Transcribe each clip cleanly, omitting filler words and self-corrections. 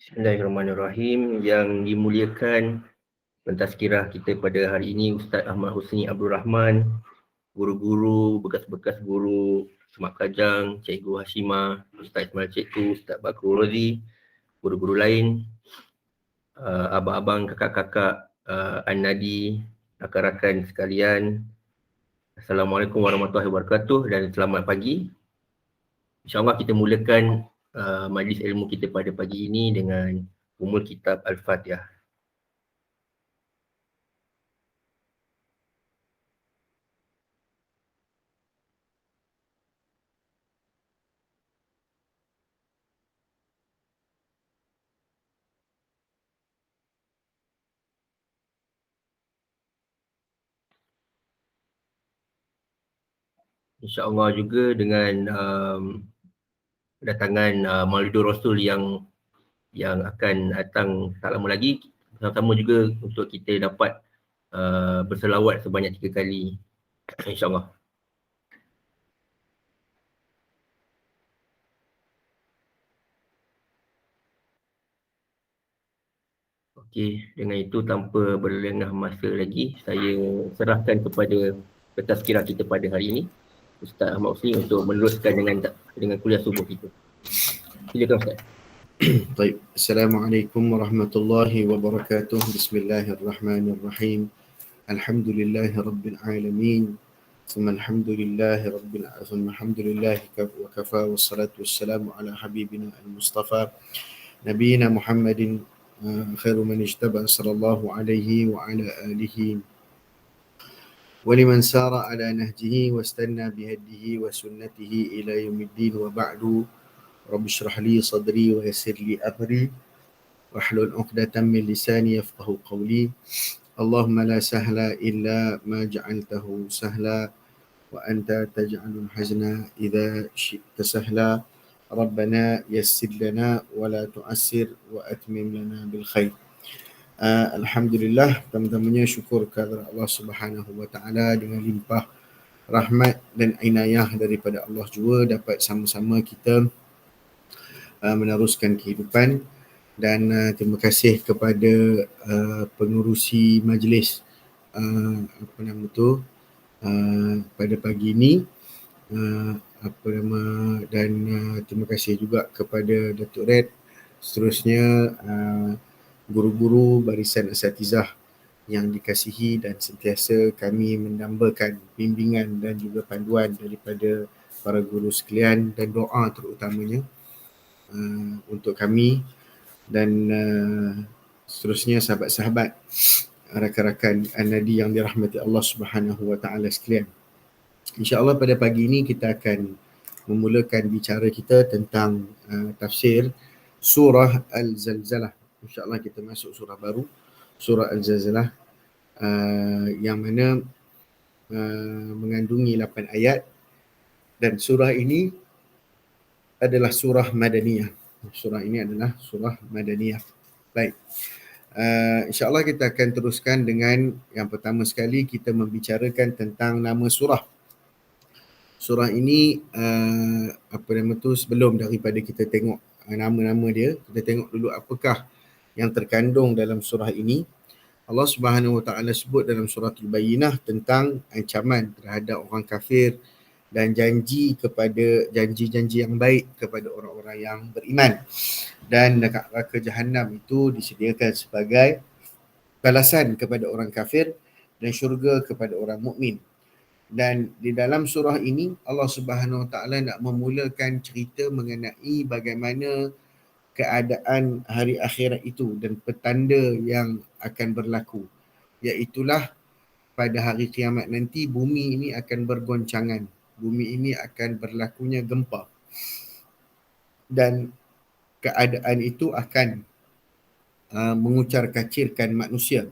Bismillahirrahmanirrahim. Yang dimuliakan pentazkirah kita pada hari ini Ustaz Ahmad Husni Abdul Rahman, guru-guru, bekas-bekas guru Semak Kajang, Cikgu Hashimah, Ustaz Ismail Cikgu, Ustaz Bakru Rozi, guru-guru lain, abang-abang, kakak-kakak, An-Nadi, rakan-rakan sekalian. Assalamualaikum warahmatullahi wabarakatuh dan selamat pagi. InsyaAllah kita mulakan majlis ilmu kita pada pagi ini dengan umul kitab Al-Fatihah. InsyaAllah juga dengan kedatangan Maulidur Rasul yang akan datang tak lama lagi, sama-sama juga untuk kita dapat berselawat sebanyak 3 kali, insyaAllah. Okey, dengan itu tanpa berlengah masa lagi, saya serahkan kepada pentazkirah kita pada hari ini, Ustaz Ahmad Husni, untuk meneruskan dengan kuliah subuh kita. Silakan Ustaz. طيب السلام عليكم ورحمة الله وبركاته بسم الله الرحمن الرحيم الحمد لله رب العالمين ثم الحمد لله وكفى والصلاة والسلام على حبيبنا المصطفى نبينا محمد خير من اجتبى صلى الله عليه وعلى آله ولمن سار على نهجه واستنى بهديه وسنته إلى يوم الدين وبعد رب اشرح لي صدري ويسر لي أمري واحلل عقدة من لساني يفقه قولي اللهم لا سهل إلا ما جعلته سهلا وأنت تجعل الحزن إذا شئت سهلا ربنا يسر لنا ولا تعسر وأتمم لنا بالخير. Alhamdulillah, pertama-tamanya syukur kepada Allah Subhanahu wa taala dengan limpah rahmat dan inayah daripada Allah juga dapat sama-sama kita meneruskan kehidupan, dan terima kasih kepada pengurusi majlis pada pagi ini, dan terima kasih juga kepada Datuk Red, seterusnya guru-guru barisan asatizah yang dikasihi, dan sentiasa kami menambakan bimbingan dan juga panduan daripada para guru sekalian, dan doa terutamanya untuk kami dan seterusnya sahabat-sahabat, rakan-rakan An-Nadi yang dirahmati Allah Subhanahu wa taala sekalian. InsyaAllah pada pagi ini kita akan memulakan bicara kita tentang tafsir surah Al-Zalzalah. InsyaAllah kita masuk surah baru, surah Al-Zalzalah, yang mana mengandungi 8 ayat, dan surah ini adalah surah Madaniyah. Surah ini adalah surah Madaniyah. Baik. InsyaAllah kita akan teruskan dengan yang pertama sekali, kita membicarakan tentang nama surah. Surah ini sebelum daripada kita tengok nama-nama dia, kita tengok dulu apakah yang terkandung dalam surah ini. Allah Subhanahu wa taala sebut dalam surah Al-Bayyinah tentang ancaman terhadap orang kafir dan janji yang baik kepada orang-orang yang beriman, dan neraka Jahannam itu disediakan sebagai balasan kepada orang kafir dan syurga kepada orang mukmin. Dan di dalam surah ini Allah Subhanahu wa taala nak memulakan cerita mengenai bagaimana keadaan hari akhirat itu dan petanda yang akan berlaku, iaitulah pada hari kiamat nanti bumi ini akan bergoncangan, bumi ini akan berlakunya gempa, dan keadaan itu akan mengucar-kacirkan manusia,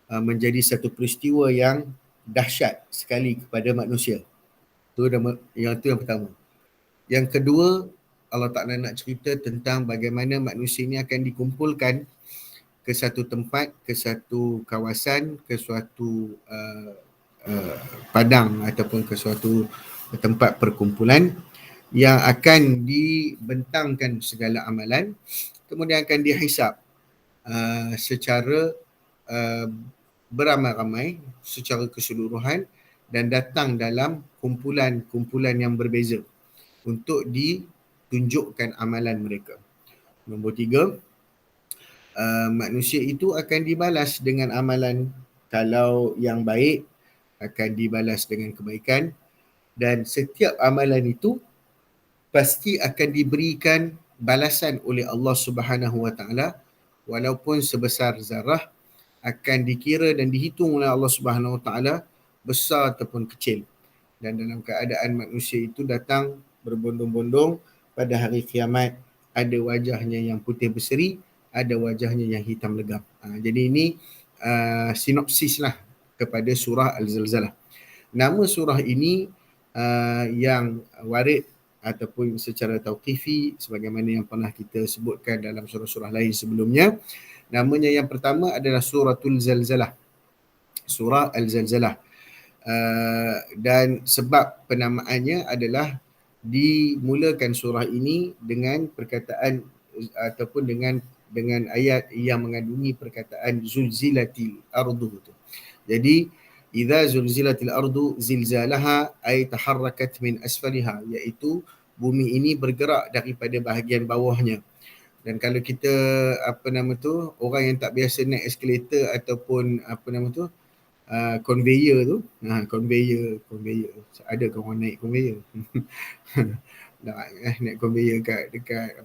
menjadi satu peristiwa yang dahsyat sekali kepada manusia. Itu yang pertama. Yang kedua, Allah Ta'ala nak cerita tentang bagaimana manusia ini akan dikumpulkan ke satu tempat, ke satu kawasan, ke suatu padang ataupun ke suatu tempat perkumpulan yang akan dibentangkan segala amalan, kemudian akan dihisap secara beramai-ramai secara keseluruhan dan datang dalam kumpulan-kumpulan yang berbeza untuk ditunjukkan amalan mereka. Nombor 3, manusia itu akan dibalas dengan amalan. Kalau yang baik akan dibalas dengan kebaikan, dan setiap amalan itu pasti akan diberikan balasan oleh Allah Subhanahu Wa Taala walaupun sebesar zarah, akan dikira dan dihitung oleh Allah Subhanahu Wa Taala besar ataupun kecil. Dan dalam keadaan manusia itu datang berbondong-bondong pada hari kiamat, ada wajahnya yang putih berseri, ada wajahnya yang hitam legam. Jadi ini sinopsis lah kepada surah Al-Zalzalah. Nama surah ini yang warid ataupun secara tauqifi sebagaimana yang pernah kita sebutkan dalam surah-surah lain sebelumnya. Namanya yang pertama adalah Suratul Zalzalah. Surah Al-Zalzalah. Dan sebab penamaannya adalah dimulakan surah ini dengan perkataan ataupun dengan ayat yang mengandungi perkataan zulzilatil ardu tu. Jadi idza zulzilatil ardu zilzalaha ay taharrakat min asfaliha, iaitu bumi ini bergerak daripada bahagian bawahnya. Dan kalau kita orang yang tak biasa naik eskalator ataupun conveyor tu, conveyor ada ke orang naik conveyor? Naik conveyor dekat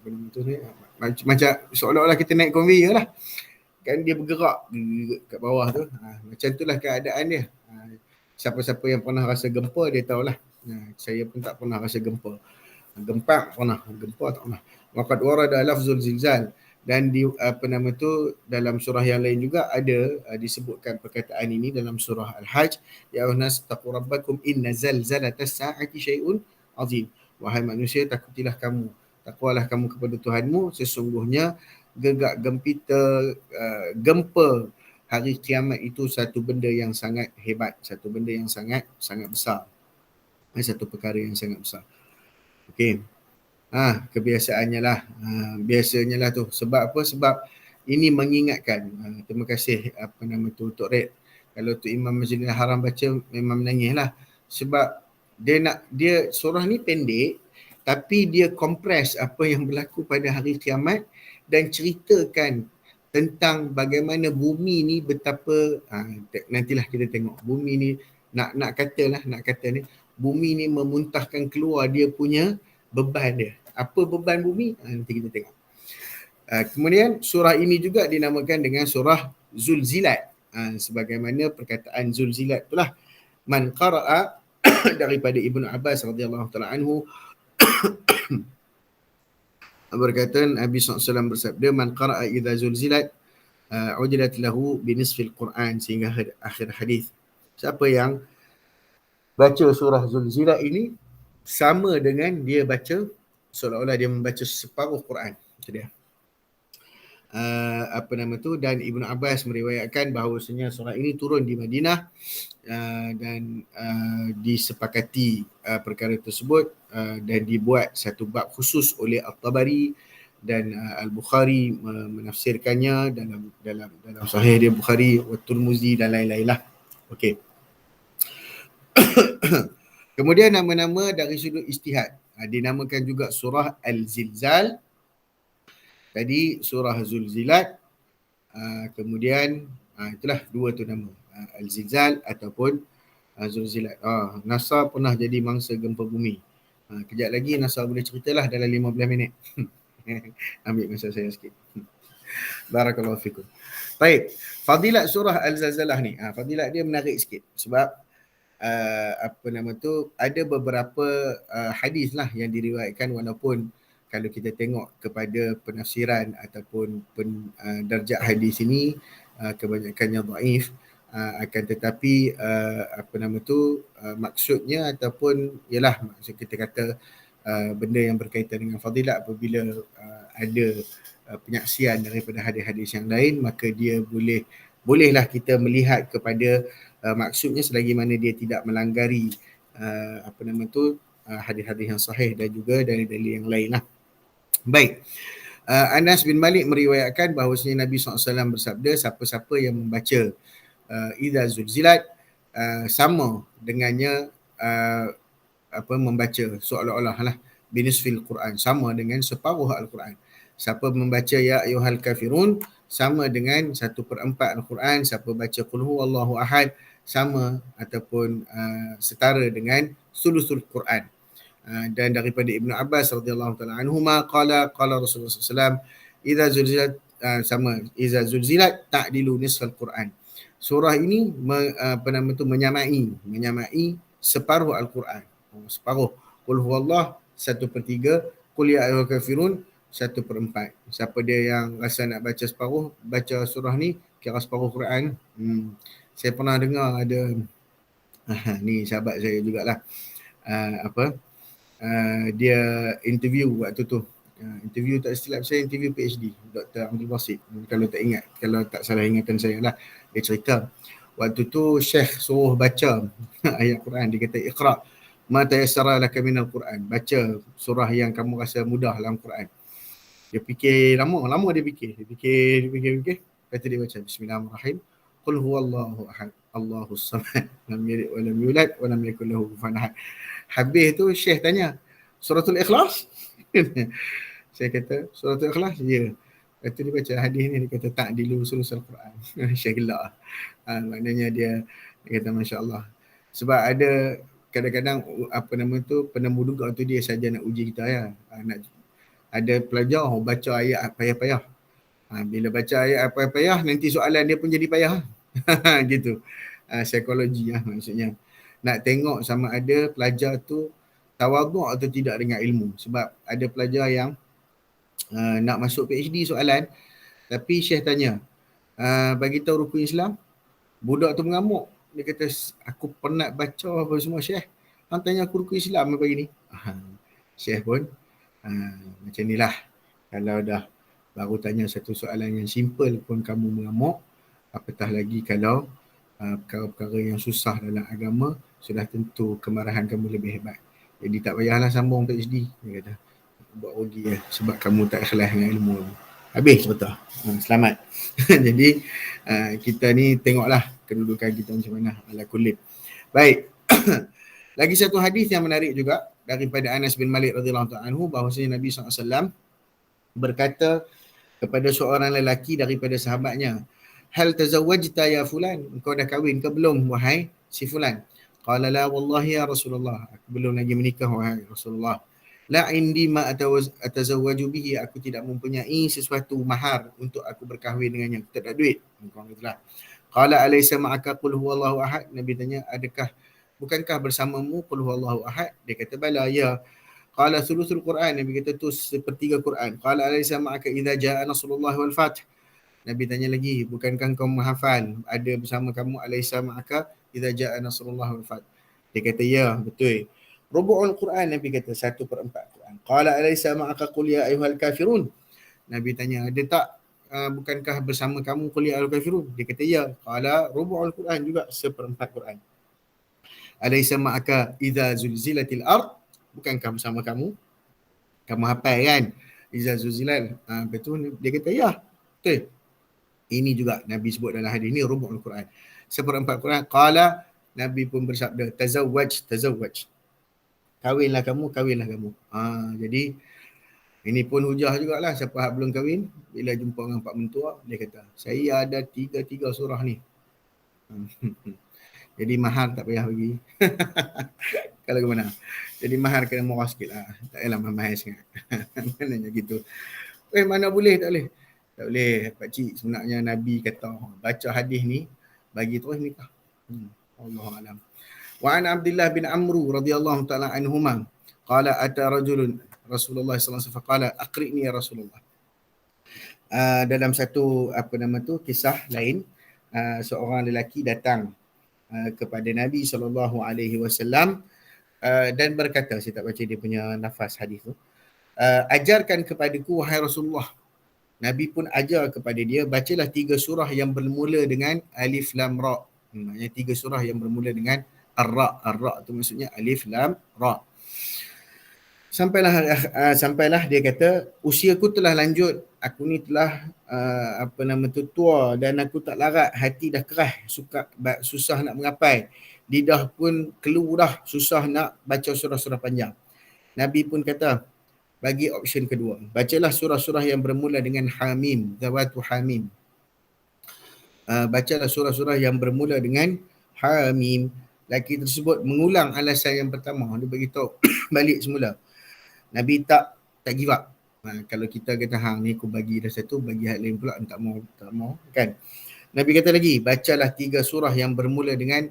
macam seolah-olah kita naik conveyor lah, kan dia bergerak kat bawah tu. Macam itulah keadaan dia. Siapa-siapa yang pernah rasa gempa dia tahulah. Saya pun tak pernah rasa gempa. Gempa tak pernah. Waqad warada lafzul zilzal, dan di dalam surah yang lain juga ada disebutkan perkataan ini dalam surah Al-Hajj, ya ayyuhannas taqu rabbakum inna zalzalatas saati syai'un azim. Wahai manusia, takwalah kamu kepada Tuhanmu, sesungguhnya gegak gempita gempa hari kiamat itu satu benda yang sangat hebat, satu benda yang sangat besar, satu perkara yang sangat besar. Okey. Kebiasaannya lah. Biasanya lah tu. Sebab apa? Sebab ini mengingatkan. Terima kasih Tok Red. Kalau Tok Imam Masjidil Haram baca memang menangis lah. Sebab dia surah ni pendek, tapi dia kompres apa yang berlaku pada hari kiamat dan ceritakan tentang bagaimana bumi ni betapa, nantilah kita tengok bumi ni nak kata ni, bumi ni memuntahkan keluar dia punya beban dia. Apa beban bumi? Nanti kita tengok. Kemudian surah ini juga dinamakan dengan surah Zulzilat. Sebagaimana perkataan Zulzilat itulah man qara'a daripada Ibnu Abbas radhiyallahu taala anhu berkata Nabi SAW bersabda, man qara'a idza zulzilat ujilat lahu binisfil Quran, sehingga akhir hadis. Siapa yang baca surah Zulzilat ini sama dengan dia baca, seolah-olah dia membaca separuh Quran. Itu dia. Dan Ibnu Abbas meriwayatkan bahawasanya surah ini turun di Madinah dan disepakati perkara tersebut dan dibuat satu bab khusus oleh At-Tabari dan Al-Bukhari menafsirkannya dalam Sahih dia Bukhari, wa Tirmizi dan lain-lain lah. Okey. Kemudian nama-nama dari sudut ijtihad. Dinamakan juga surah Al-Zilzal. Tadi surah Zulzilat. Kemudian itulah dua tu nama. Al-Zilzal ataupun Zulzilat. NASA pernah jadi mangsa gempa bumi. Kejap lagi NASA boleh ceritalah dalam 15 minit. Ambil masa saya sikit. Barakallahu fikum. Baik. Fadilat surah Al-Zalzalah ni. Fadilat dia menarik sikit. Sebab ada beberapa hadis lah yang diriwayatkan, walaupun kalau kita tengok kepada penafsiran ataupun darjat hadis ini kebanyakannya dhaif, akan tetapi maksudnya ataupun ialah maksud kita kata benda yang berkaitan dengan fadilat apabila ada penyaksian daripada hadis-hadis yang lain, maka dia bolehlah kita melihat kepada maksudnya selagi mana dia tidak melanggari hadis-hadis yang sahih dan juga dalil-dalil yang lain lah. Baik. Anas bin Malik meriwayatkan bahawasanya Nabi SAW bersabda, siapa-siapa yang membaca Idza Zulzilat sama dengannya membaca seolah-olah lah binisfil Quran, sama dengan separuh Al-Quran. Siapa membaca ya ayyuhal kafirun sama dengan 1/4 Al-Quran. Siapa baca qul huwallahu ahad sama ataupun setara dengan sulusul Quran. Dan daripada Ibnu Abbas radhiyallahu taala anhuma qala Rasulullah SAW idza zulzilat sama idza zulzilat ta'dilu nisfal Quran. Surah ini menyamai separuh Al-Quran. Separuh. Qul huwallah 1/3, qul ya ayyuhal kafirun 1/4. Siapa dia yang rasa nak baca separuh, baca surah ni kira separuh Quran. Saya pernah dengar ada ni sahabat saya jugalah dia interview waktu tu. Interview tak silap saya, interview PhD Dr. Abdul Basit, kalau tak ingat, kalau tak salah ingatan saya lah. Dia cerita waktu tu Syekh suruh baca ayat Quran. Dia kata iqra ma tayassara laka minal Quran, baca surah yang kamu rasa mudah dalam Quran. Dia fikir lama dia fikir. Lepas tu dia baca bismillahirrahmanirrahim. Qul huwallahu ahad, Allahus samad, lam yalid wa lam yulad wa lam yakul lahu kufuwan ahad. Habis tu Syekh tanya, suratul Ikhlas? Saya kata, suratul Ikhlas? Ya. Lepas tu dia baca hadis ni, dia kata ta'dilu sulusul Quran. Syekh gelak. Maknanya dia kata Masya Allah. Sebab ada kadang-kadang penemu duga tu dia saja nak uji kita ya. Ada pelajar baca ayat payah-payah. Bila baca ayat payah-payah, nanti soalan dia pun jadi payah. Gitu. Psikologi maksudnya. Nak tengok sama ada pelajar tu tawaduk atau tidak dengan ilmu. Sebab ada pelajar yang nak masuk PhD soalan, tapi Syekh tanya, bagi tahu rukun Islam. Budak tu mengamuk. Dia kata, aku penat baca apa semua Syekh. Hang tanya aku rukun Islam pagi ni. Syekh pun macam ni lah. Kalau dah baru tanya satu soalan yang simple pun kamu mengamuk, apatah lagi kalau perkara-perkara yang susah dalam agama, sudah tentu kemarahan kamu lebih hebat. Jadi tak payahlah sambung PhD. Dia kata, buat rugi lah sebab kamu tak ikhlas dengan ilmu. Habis betul. Selamat. Jadi kita ni tengoklah kedudukan kita macam mana ala kulli. Baik. Lagi satu hadis yang menarik juga daripada Anas bin Malik radhiyallahu anhu, bahawasanya Nabi SAW berkata kepada seorang lelaki daripada sahabatnya, hal tazawwajta ya fulan, engkau dah kahwin ke belum wahai si fulan? Qala la wallahi ya Rasulullah, aku belum lagi menikah wahai Rasulullah. La indi ma atazawwaju bihi, aku tidak mempunyai sesuatu mahar untuk aku berkahwin dengannya, aku tak ada duit. Engkau katalah. Qala alaysa ma'aka qul huwallahu ahad, Nabi tanya, bukankah bersamamu qul huwallahu ahad? Dia kata bala ya. Qala thuluthul Quran, Nabi kata tu 1/3 Quran. Qala alaysa ma'aka idza jaa nasrullah wal fath, Nabi tanya lagi, bukankah kau menghafal ada bersama kamu alaysa ma'aka idza jaa nasrullah wal fath? Dia kata ya, betul. Rubu'ul Quran, Nabi kata 1/4 Quran. Qala alaysa ma'aka qul ya ayyuhal kafirun, Nabi tanya, ada tak bukankah bersama kamu qul ya ayyuhal kafirun? Dia kata ya. Qala rubu'ul Quran, juga 1/4 Quran. Alaysa ma'aka idza zulzilatil ard, bukankah bersama kamu hafal kan idza zulzilat? Lepas tu dia kata ya, betul. Ini juga Nabi sebut dalam hadis ni rubu'ul Quran, 1/4 Quran. Qala, Nabi pun bersabda, tazawwaj, kahwinlah kamu. Jadi ini pun hujah jugalah, siapa yang belum kahwin, bila jumpa dengan pak mentua, dia kata, saya ada 3 surah ni. Jadi mahar tak payah bagi. Kalau ke mana? Jadi mahar kena murah sikit lah. Tak payahlah mahal sangat. Maknanya gitu. Mana boleh, tak boleh. Tak boleh. Pakcik, sebenarnya Nabi kata, baca hadis ni, bagi terus nikah. Allahu'alam. Wa an Abdullah bin Amru radhiyallahu ta'ala anhuma qala ata rajulun Rasulullah sallallahu alaihi wasallam qala aqri'ni ya Rasulullah. Dalam satu kisah lain, seorang lelaki datang kepada Nabi sallallahu alaihi wasallam dan berkata, saya tak baca dia punya nafas hadis tu, ajarkan kepadaku wahai Rasulullah. Nabi pun ajar kepada dia, bacalah 3 surah yang bermula dengan alif lam ra. Maksudnya 3 surah yang bermula dengan ar-ra. Ar-ra tu maksudnya alif lam ra. Sampailah dia kata, usiaku telah lanjut, aku ni telah tua dan aku tak larat, hati dah keras, susah nak mengapai, lidah pun keluh dah, susah nak baca surah-surah panjang. Nabi pun kata, bagi option kedua, bacalah surah-surah yang bermula dengan Hamim, Zawatu Hamim. Bacalah surah-surah yang bermula dengan Hamim. Lelaki tersebut mengulang alasan yang pertama, dia beritahu balik semula. Nabi tak give up. Kalau kita kata ni aku bagi dah satu, bagi hal lain pula tak mau kan. Nabi kata lagi, bacalah 3 surah yang bermula dengan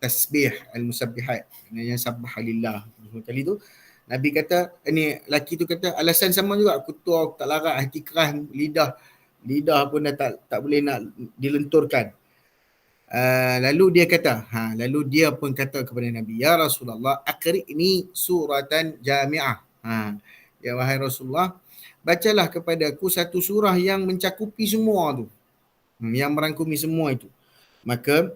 tasbih al-musabbihat, yang sabbah lillah. Kali tu Nabi kata, lelaki tu kata alasan sama juga, aku tua, aku tak larat, hati keras, lidah pun dah tak boleh nak dilenturkan. Lalu dia pun kata kepada Nabi, ya Rasulullah, aqri'ni suratan jami'ah. Ya wahai Rasulullah, bacalah kepada aku satu surah yang mencakupi semua tu, yang merangkumi semua itu. Maka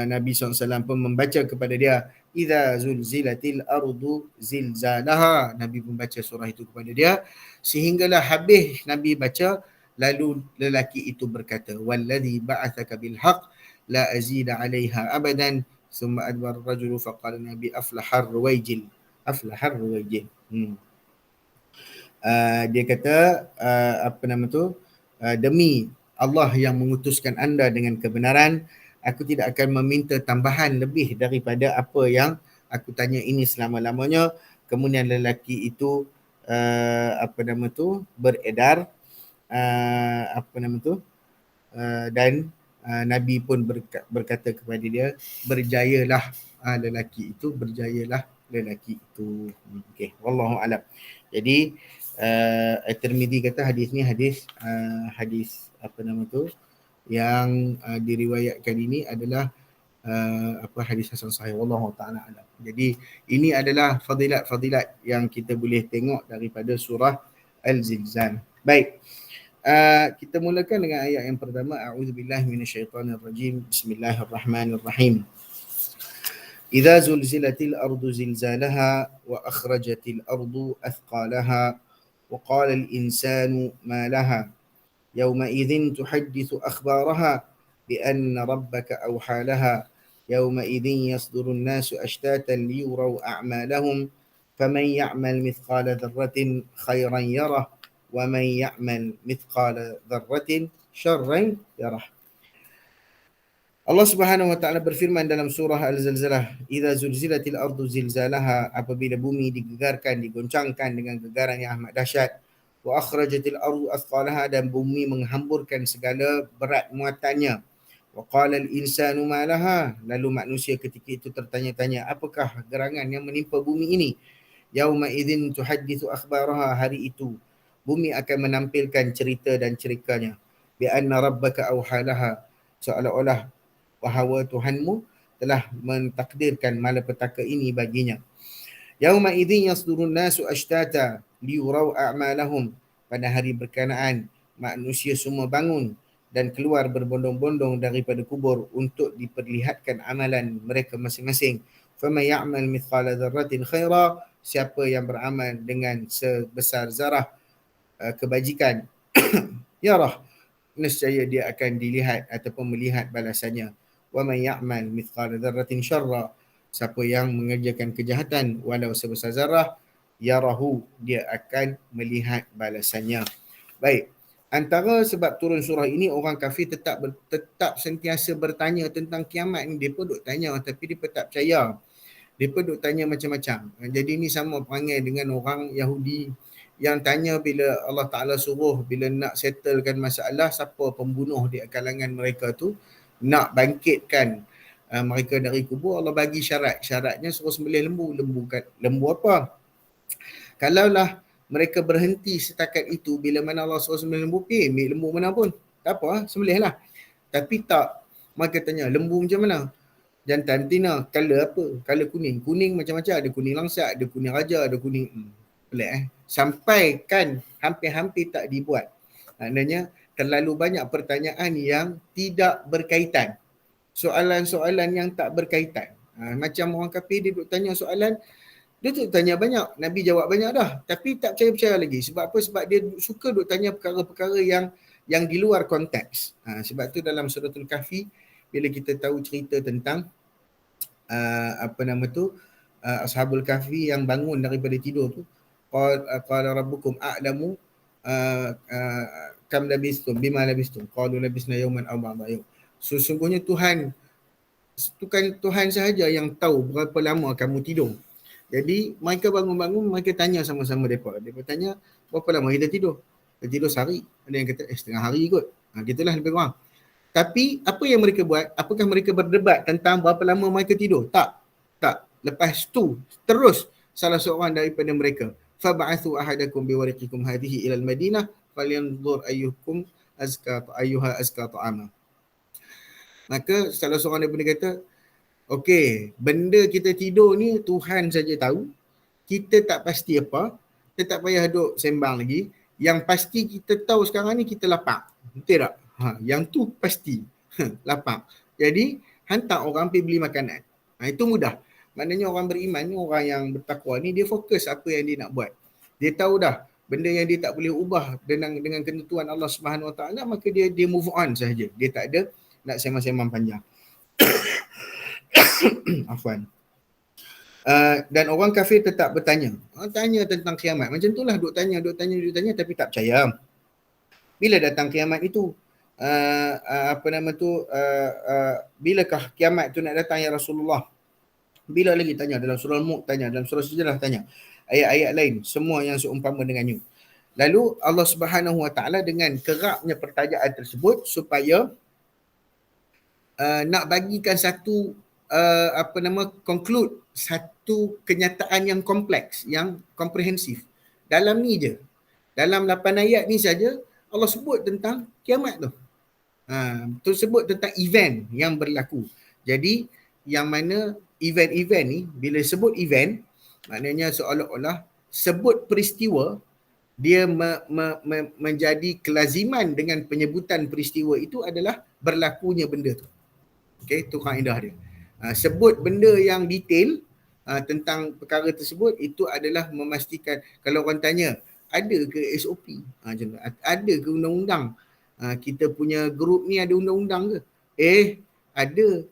Nabi SAW pun membaca kepada dia, idza zulzilatil ardu zilzalaha. Nabi pun baca surah itu kepada dia sehinggalah habis Nabi baca. Lalu lelaki itu berkata, walladhi ba'athaka bilhaq la azida 'alaiha abadan. Summa adbar rajulu faqala Nabi aflahar ruwaijil. Dia kata demi Allah yang mengutuskan anda dengan kebenaran, aku tidak akan meminta tambahan lebih daripada apa yang aku tanya ini selama-lamanya. Kemudian lelaki itu beredar dan Nabi pun berkata kepada dia, berjayalah lelaki itu. Okey, wallahu alam. Jadi At-Tirmidzi kata hadis ni hadis yang diriwayatkan ini adalah hadis hasan sahih, wallahu taala alam. Jadi ini adalah fadilat-fadilat yang kita boleh tengok daripada surah Al-Zilzal. Baik. Kita mulakan dengan ayat yang pertama, a'udzubillahi minasyaitonirrajim. Bismillahirrahmanirrahim. Idza zulzilatil ardu zilzalaha wa akhrajatil ardu athqalaha wa qala al insanu ma laha yawma idzin tuhaddithu akhbaraha bi anna rabbaka awha laha yawma idzin yasdurun nasu ashtatan liyuraw a'malahum faman ya'mal mithqala dharratin khairan yarah wa man ya'mal mithqala dharratin syarran yarah. Allah Subhanahu wa taala berfirman dalam surah Al-Zilzalah, idza zulzilatil ardu zilzalaha, apabila bumi digegarkan, digoncangkan dengan gegaran yang amat dahsyat, wa akhrajatil ardu athqalaha, dan bumi menghamburkan segala berat muatannya, wa qala al insanu ma laha, lalu manusia ketika itu tertanya-tanya, apakah gerangan yang menimpa bumi ini? Yauma idzin tuhaddithu akhbaraha, hari itu bumi akan menampilkan cerita dan cerikanya, bi anna rabbaka awhalaha, seolah-olah bahawa Tuhanmu telah mentakdirkan malapetaka ini baginya. Yauma idzin yasdurun nasu ashtata liyuraw a'malahum, pada hari berkenaan manusia semua bangun dan keluar berbondong-bondong daripada kubur untuk diperlihatkan amalan mereka masing-masing. Faman ya'mal mithqala dzarratin khaira, siapa yang beramal dengan sebesar zarah kebajikan, yarah, nescaya dia akan dilihat ataupun melihat balasannya. Wa man ya'mal mithqala dzarratin syarra, siapa yang mengerjakan kejahatan walau sebesar zarah, yarahu, dia akan melihat balasannya. Baik, antara sebab turun surah ini, orang kafir tetap sentiasa bertanya tentang kiamat ni. Depa duk tanya tapi depa tak percaya. Depa duk tanya macam-macam. Jadi ni sama perangai dengan orang Yahudi yang tanya bila Allah Ta'ala suruh, bila nak settlekan masalah siapa pembunuh di kalangan mereka tu, nak bangkitkan mereka dari kubur, Allah bagi syarat. Syaratnya suruh sembelih lembu. Lembu apa? Kalaulah mereka berhenti setakat itu, bila mana Allah suruh sembelih lembu, ambil lembu mana pun, tak apa, sembelihlah. Tapi tak, mereka tanya, lembu macam mana? Jantan, betina, color apa? Color kuning. Kuning macam-macam, ada kuning langsat, ada kuning raja, ada kuning pelik Sampai kan hampir-hampir tak dibuat. Maknanya terlalu banyak pertanyaan yang tidak berkaitan. Soalan-soalan yang tak berkaitan. Macam orang kafir dia duk tanya soalan, Dia tu tanya banyak, Nabi jawab banyak dah, tapi tak percaya-percaya lagi. Sebab apa? Sebab dia suka duk tanya perkara-perkara yang di luar konteks. Sebab tu dalam Suratul Kahfi, bila kita tahu cerita tentang Ashabul Kahfi yang bangun daripada tidur tu, qala rabbukum a'lamu kam labistum bima labistum qalu labisna yawman aw ba'da yawm. Sesungguhnya Tuhan sahaja yang tahu berapa lama kamu tidur. Jadi mereka bangun-bangun, mereka tanya sama-sama mereka. Mereka tanya, berapa lama kita tidur? Kita tidur sehari. Ada yang kata, setengah hari kot. Gitulah lebih kurang. Tapi apa yang mereka buat? Apakah mereka berdebat tentang berapa lama mereka tidur? Tak. Lepas tu, terus salah seorang daripada mereka, fab'athu ahadakum biwariqikum hadhihi ila al-Madinah falyanzur ayyuha azka ta'ama. Maka salah seorang daripada kata, okey, benda kita tidur ni Tuhan saja tahu. Kita tak pasti apa. Kita tak payah duk sembang lagi. Yang pasti kita tahu sekarang ni kita lapar. Betul tak? Yang tu pasti. Lapar. Jadi, hantar orang pergi beli makanan. Itu mudah. Maknanya orang beriman ni, orang yang bertakwa ni, dia fokus apa yang dia nak buat. Dia tahu dah benda yang dia tak boleh ubah dengan ketentuan Allah Subhanahu Wa Taala, maka dia move on sahaja. Dia tak ada nak sembang-sembang panjang. Afwan. Dan orang kafir tetap bertanya. Tanya tentang kiamat. Macam itulah duk tanya tapi tak percaya. Bila datang kiamat itu? Bilakah kiamat tu nak datang ya Rasulullah? Bila lagi tanya? Dalam surah Al-Mulk tanya, dalam surah Sejadah tanya. Ayat-ayat lain semua yang seumpama dengannya. Lalu Allah Subhanahu Wa Taala dengan kerapnya pertanyaan tersebut supaya nak bagikan satu conclude satu kenyataan yang kompleks, yang komprehensif. Dalam ni je. Dalam 8 ayat ni saja Allah sebut tentang kiamat tu. Tu sebut tentang event yang berlaku. Jadi yang mana event-event ni, bila sebut event, maknanya seolah-olah sebut peristiwa, dia menjadi kelaziman dengan penyebutan peristiwa itu adalah berlakunya benda tu. Okey, tu kaedah dia. Sebut benda yang detail tentang perkara tersebut, itu adalah memastikan. Kalau orang tanya, ada ke SOP? Ada ke undang-undang? Kita punya grup ni ada undang-undang ke? Ada.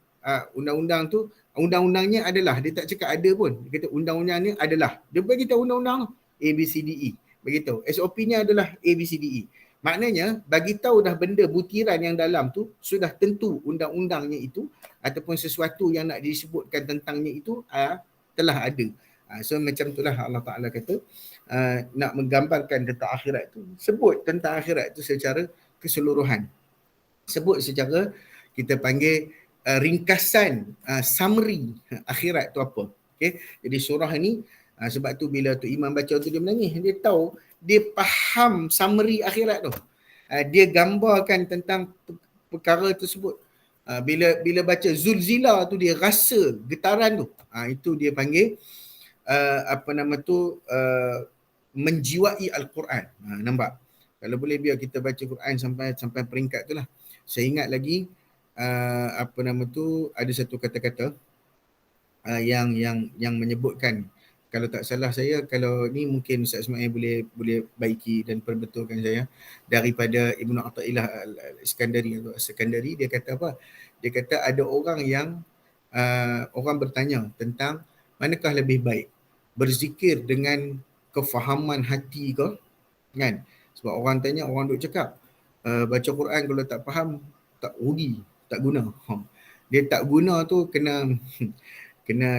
Undang-undang tu, undang-undangnya adalah, dia tak cakap ada pun. Dia kata undang-undangnya adalah. Dia bagi tahu undang-undang tu, ABCDE. Begitu. SOP-nya adalah ABCDE. Maknanya, bagi tahu dah benda butiran yang dalam tu, sudah tentu undang-undangnya itu, ataupun sesuatu yang nak disebutkan tentangnya itu, telah ada. So macam itulah Allah Ta'ala kata, nak menggambarkan tentang akhirat tu, sebut tentang akhirat tu secara keseluruhan. Sebut secara, kita panggil ringkasan, summary akhirat tu apa. Okay? Jadi surah ni, sebab tu bila tu Imam baca tu dia menangis. Dia tahu, dia faham summary akhirat tu. Dia gambarkan tentang perkara tersebut. Bila baca Zulzila tu, dia rasa getaran tu. Itu dia panggil menjiwai Al-Quran. Nampak? Kalau boleh biar kita baca Quran sampai peringkat tu lah. Saya ingat lagi ada satu kata-kata yang menyebutkan, kalau tak salah saya, kalau ni mungkin Ustaz Ismail boleh baiki dan perbetulkan saya, daripada Ibnu Athaillah Al-Iskandari, dia kata apa? Dia kata ada orang yang orang bertanya tentang manakah lebih baik, berzikir dengan kefahaman hati ke, kan? Sebab orang tanya, orang duk cakap baca Quran kalau tak faham tak rugi, tak guna. Dia tak guna tu kena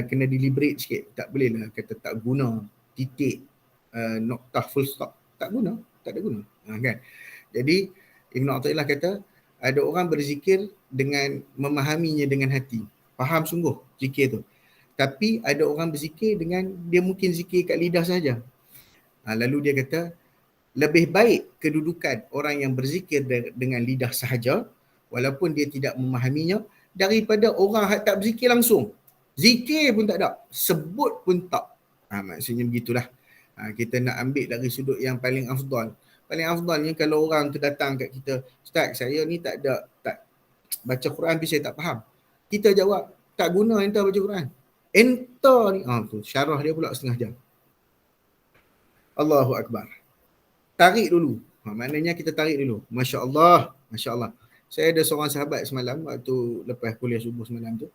deliberate sikit. Tak boleh lah kata tak guna, titik, noktah, full stop. Tak guna, tak ada guna. Kan? Jadi Ibn Athaillah kata, ada orang berzikir dengan memahaminya dengan hati. Faham sungguh zikir tu. Tapi ada orang berzikir dengan, dia mungkin zikir kat lidah saja. Lalu dia kata, lebih baik kedudukan orang yang berzikir dengan lidah sahaja, walaupun dia tidak memahaminya, daripada orang yang tak berzikir langsung. Zikir pun tak ada, sebut pun tak. Maksudnya begitulah. Kita nak ambil dari sudut yang paling afdal. Paling afdalnya kalau orang tu datang kat kita, Ustaz, saya ni tak baca Quran tapi saya tak faham. Kita jawab, tak guna entah baca Quran. enter ni, tu syarah dia pula setengah jam. Allahu Akbar. Tarik dulu. Maknanya kita tarik dulu. Masya Allah. Masya Allah. Saya ada seorang sahabat semalam waktu lepas kuliah subuh semalam tu.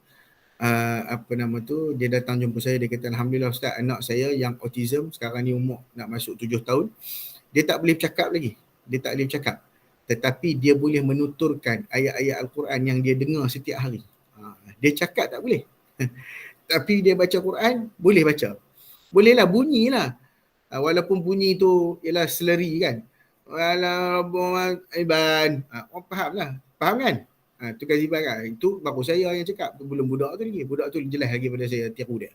Dia datang jumpa saya, dia kata, Alhamdulillah Ustaz, anak saya yang autism sekarang ni umur nak masuk 7 tahun, dia tak boleh bercakap lagi, dia tak boleh bercakap, tetapi dia boleh menuturkan ayat-ayat Al-Quran yang dia dengar setiap hari. Dia cakap tak boleh tapi dia baca Quran boleh baca, bolehlah bunyilah, walaupun bunyi tu ialah slurry kan, Iban, orang faham kan? Tu Kaziban kan. Itu baru saya yang cakap. Belum budak tu lagi. Budak tu jelas lagi pada saya tiru dia.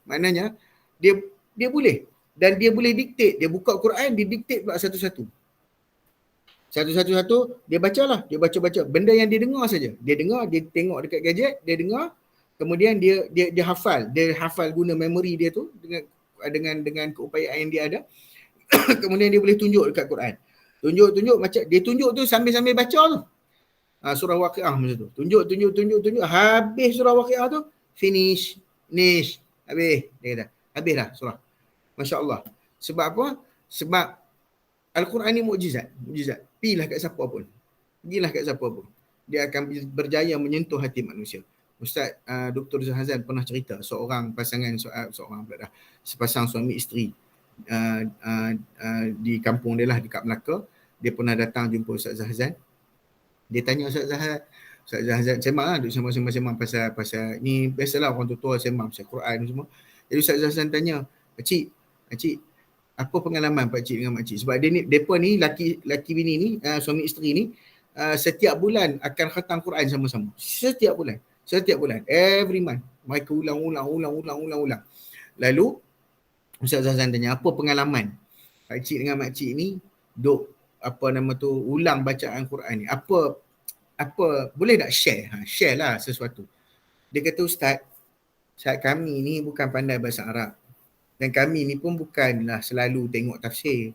Maknanya dia boleh. Dan dia boleh dictate. Dia buka Quran, dia dictate pula satu-satu. Satu-satu dia bacalah. Dia baca-baca. Benda yang dia dengar saja. Dia dengar, dia tengok dekat gadget, dia dengar. Kemudian dia hafal. Dia hafal guna memori dia tu dengan keupayaan yang dia ada. Kemudian dia boleh tunjuk dekat Quran. Tunjuk macam dia tunjuk tu sambil-sambil baca tu. Surah Waqiah macam tu. Tunjuk. Habis surah Waqiah tu, finish. Habis. Dia kata, habis dah surah. Masya Allah. Sebab apa? Sebab Al-Quran ni mukjizat. Pergilah kat siapa pun. Dia akan berjaya menyentuh hati manusia. Ustaz Dr. Zulhazan pernah cerita sepasang suami isteri di kampung dia lah dekat Melaka. Dia pernah datang jumpa Ustaz Zulhazan. Dia tanya Ustaz Zulhazan sembang lah, duduk sembang pasal ni, biasalah orang tua sembang pasal Quran semua. Jadi Ustaz Zulhazan tanya, Pakcik, apa pengalaman Pakcik dengan Makcik? Sebab mereka ni laki bini ni, suami isteri ni, setiap bulan akan khatam Quran sama-sama. Setiap bulan, every month. Mereka ulang. Lalu Ustaz Zulhazan tanya, apa pengalaman Pakcik dengan Makcik ni ulang bacaan Quran ni? Apa boleh tak share lah sesuatu. Dia kata, Ustaz kami ni bukan pandai bahasa Arab dan kami ni pun bukanlah selalu tengok tafsir.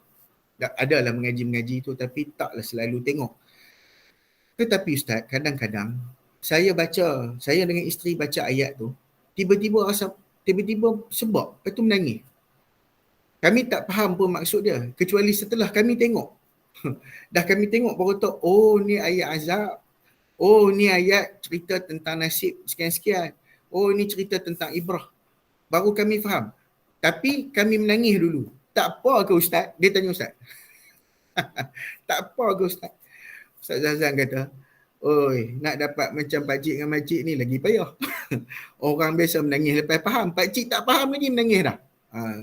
Adalah mengaji tu tapi taklah selalu tengok. Tetapi Ustaz, kadang-kadang saya dengan isteri baca ayat tu, tiba-tiba sebab lepas tu menangis. Kami tak faham pun maksud dia, kecuali setelah kami tengok. Dah kami tengok baru tahu, oh ni ayat azab. Oh ni ayat cerita tentang nasib sekian-sekian. Oh ni cerita tentang ibrah. Baru kami faham. Tapi kami menangis dulu. Tak apa ke Ustaz? Dia tanya Ustaz. Tak apa ke Ustaz? Ustaz Zazan kata, oi, nak dapat macam pakcik dengan makcik ni lagi payah. Orang biasa menangis lepas faham. Pakcik tak faham lagi menangis dah.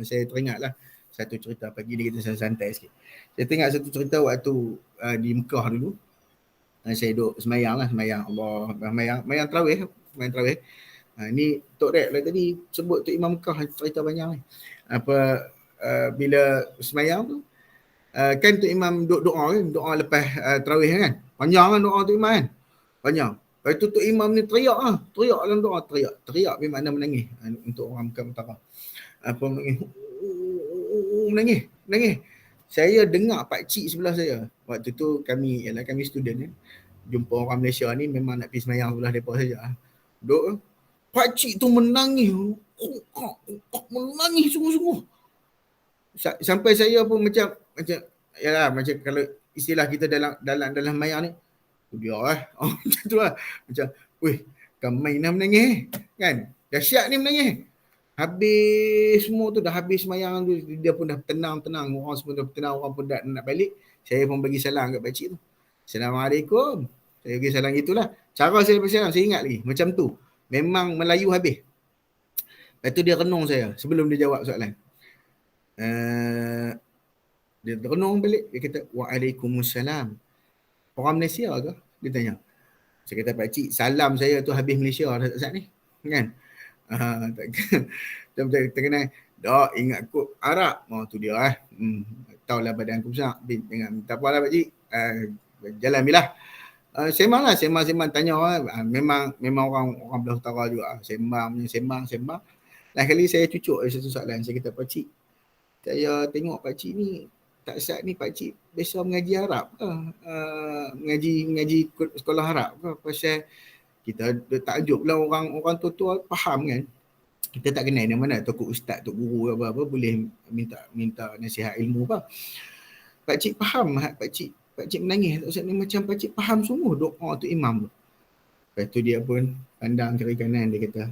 Saya teringatlah satu cerita pagi ni, kita santai sikit. Saya tengok satu cerita waktu di Mekah dulu. Saya duduk semayang Allah, semayang tarawih. Ni Tok Rek lah tadi sebut Tok Imam Mekah cerita banyak ni. Bila semayang tu, kan Tok Imam doa lepas tarawih kan. Panjang kan doa Tok Imam kan. Panjang. Lepas tu Tok Imam ni teriak dalam doa, teriak bermakna menangis. Untuk orang Mekah utara. Menangis. Saya dengar pakcik sebelah saya. Waktu tu kami student kan. Jumpa orang Malaysia ni memang nak pergi semayang sebelah mereka saja. Duk, pakcik tu menangis. Menangis sungguh-sungguh. Sampai saya pun macam kalau istilah kita dalam mayang ni, dia macam tu lah. Macam, weh, kan main dah menangis kan. Dahsyat ni menangis. Habis semua tu, dah habis semayang tu, dia pun dah tenang. Orang semua dah tenang, orang pun dah nak balik. Saya pun bagi salam kat pakcik tu. Assalamualaikum. Saya bagi salam gitulah. Cara saya bagi salam, saya ingat lagi. Macam tu. Memang Melayu habis. Lepas tu dia renung saya sebelum dia jawab soalan. Dia renung balik. Dia kata, Waalaikumsalam. Orang Malaysia ke? Dia tanya. Saya kata, pakcik, salam saya tu habis Malaysia dah saat ni. Kan? Tak kenal. Dah ingat kot Arab. Tu dia tahulah badan aku besar. Tak apalah pakcik. Jalan bilah. Sembang tanya memang orang belah utara juga. Sembang. Lain kali saya cucuk satu soalan. Saya kata, pakcik, saya tengok pakcik ni tak saat ni pakcik biasa mengaji Arab ke? Mengaji sekolah Arab ke? Pasal kita takjub lah orang tua-tua faham kan. Kita tak kenal mana tok ustaz, tok guru apa-apa boleh minta nasihat ilmu apa. Pak cik faham, pak cik menangis. Ustaz ni macam pak cik faham semua doa tu imam tu. Lepas tu dia pun pandang kiri kanan, dia kata,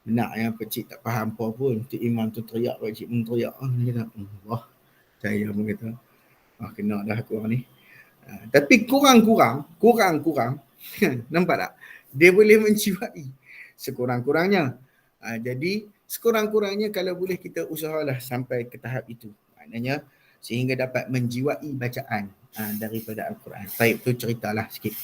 nak yang pak cik tak faham apa pun. Tu imam tu teriak, pak cik pun teriak. Dia kata, wah, saya pun kata, kena dah aku orang ni. Tapi kurang-kurang, nampak tak? Dia boleh menjiwai sekurang-kurangnya. Jadi sekurang-kurangnya kalau boleh kita usahalah sampai ke tahap itu. Maknanya sehingga dapat menjiwai bacaan daripada Al-Quran. Baik, tu ceritalah sikit.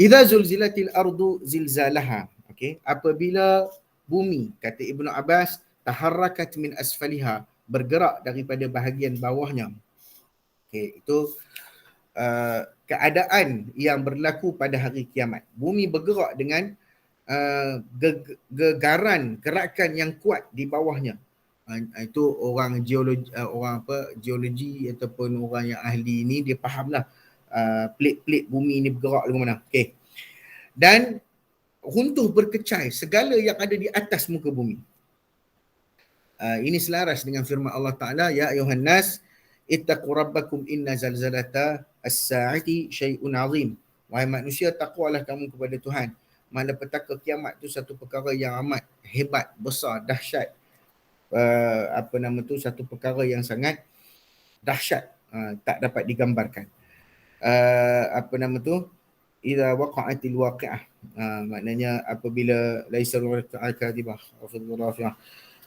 Idza zulzilatil ardu zilzalaha. Okey, apabila bumi, kata Ibnu Abbas, taharrakat min asfaliha, bergerak daripada bahagian bawahnya. Okey, itu keadaan yang berlaku pada hari kiamat. Bumi bergerak dengan gegaran, gerakan yang kuat di bawahnya. Itu orang geologi ataupun orang yang ahli ni dia fahamlah plate-plate bumi ni bergerak dengan mana. Okey. Dan runtuh berkecai segala yang ada di atas muka bumi. Ini selaras dengan firman Allah Ta'ala, ya ayuhan nas ittaqu rabbakum inna zalzalata as-sa'ati syai'un 'azim. Wahai manusia, takwalah kamu kepada Tuhan. Malapetaka kiamat tu satu perkara yang amat hebat, besar, dahsyat. Satu perkara yang sangat dahsyat, tak dapat digambarkan. Idza waqa'atil waqi'ah. Maknanya apabila laisa al-kadhibah wa fil rafi'ah.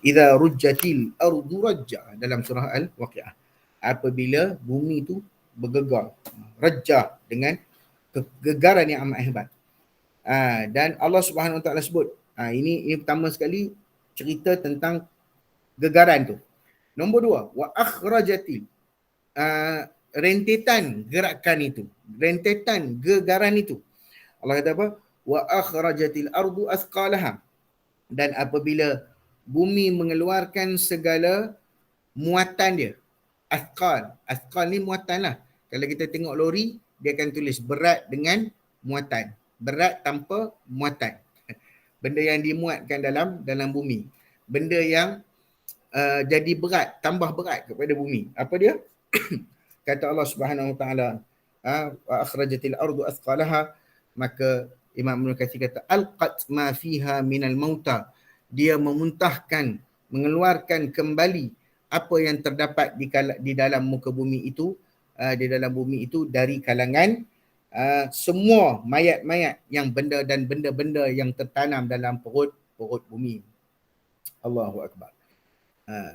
Idza rujjatil ardu rajja, dalam surah Al-Waqi'ah. Apabila bumi tu bergegar, rajja, dengan kegegaran yang amat hebat. Dan Allah Subhanahu Wa Taala sebut, ini pertama sekali cerita tentang gegaran tu. Nombor dua, wa akhrajatil, rentetan gerakan itu, rentetan gegaran itu. Allah kata apa? Wa akhrajatil ardu athqalaha, dan apabila bumi mengeluarkan segala muatan dia. Athqal ni muatan lah. Kalau kita tengok lori, dia akan tulis berat dengan muatan. Berat tanpa muatan. Benda yang dimuatkan dalam bumi. Benda yang jadi berat, tambah berat kepada bumi. Apa dia? Kata Allah Subhanahu Wa Taala, akhrajatil ardu athqalaha, maka Imam Ibn Katsir kata alqat ma fiha minal mauta, dia memuntahkan, mengeluarkan kembali apa yang terdapat di dalam muka bumi itu, di dalam bumi itu dari kalangan semua mayat-mayat yang benda-benda yang tertanam dalam perut bumi. Allahu Akbar.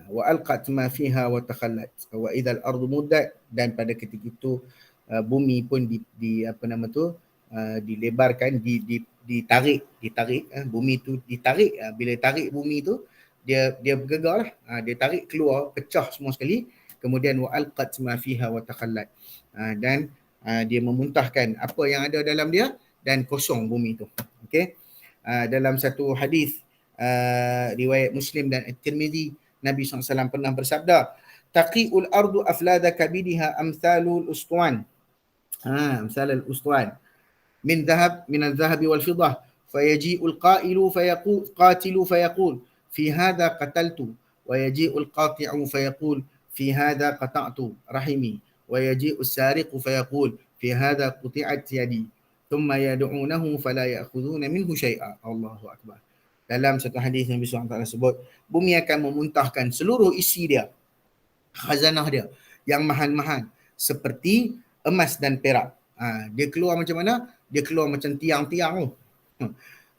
Wa alqat ma fiha wa takhallat wa idzal ardu muddat, dan pada ketika itu bumi pun dilebarkan, ditarik, bumi tu ditarik. Bila tarik bumi tu, dia bergegar lah, dia tarik keluar, pecah semua sekali. Kemudian wa alqat ma fiha wa takhallat, dan dia memuntahkan apa yang ada dalam dia dan kosong bumi tu. Okey. Dalam satu hadis riwayat Muslim dan At-Tirmizi, Nabi SAW pernah bersabda, taqi'ul ardu aflada kabidiha amsalul ustuan. Amsalul ustuan min al-dhahab wal fiddah, fayaji'ul qatilu fayaqul fi hadha qataltu, wa yaji'ul qati'u fayaqul fi hadha qata'tu rahimi, wa yaji'us sariqu fayaqul fi hadha quti'at yadi, thumma yad'unahu fala ya'khuduna minhu syai'a. Allahu Akbar. Dalam satu hadis Nabi SAW sebut, bumi akan memuntahkan seluruh isi dia, khazanah dia yang mahal-mahal, seperti emas dan perak. Dia keluar macam mana? Dia keluar macam tiang-tiang tu.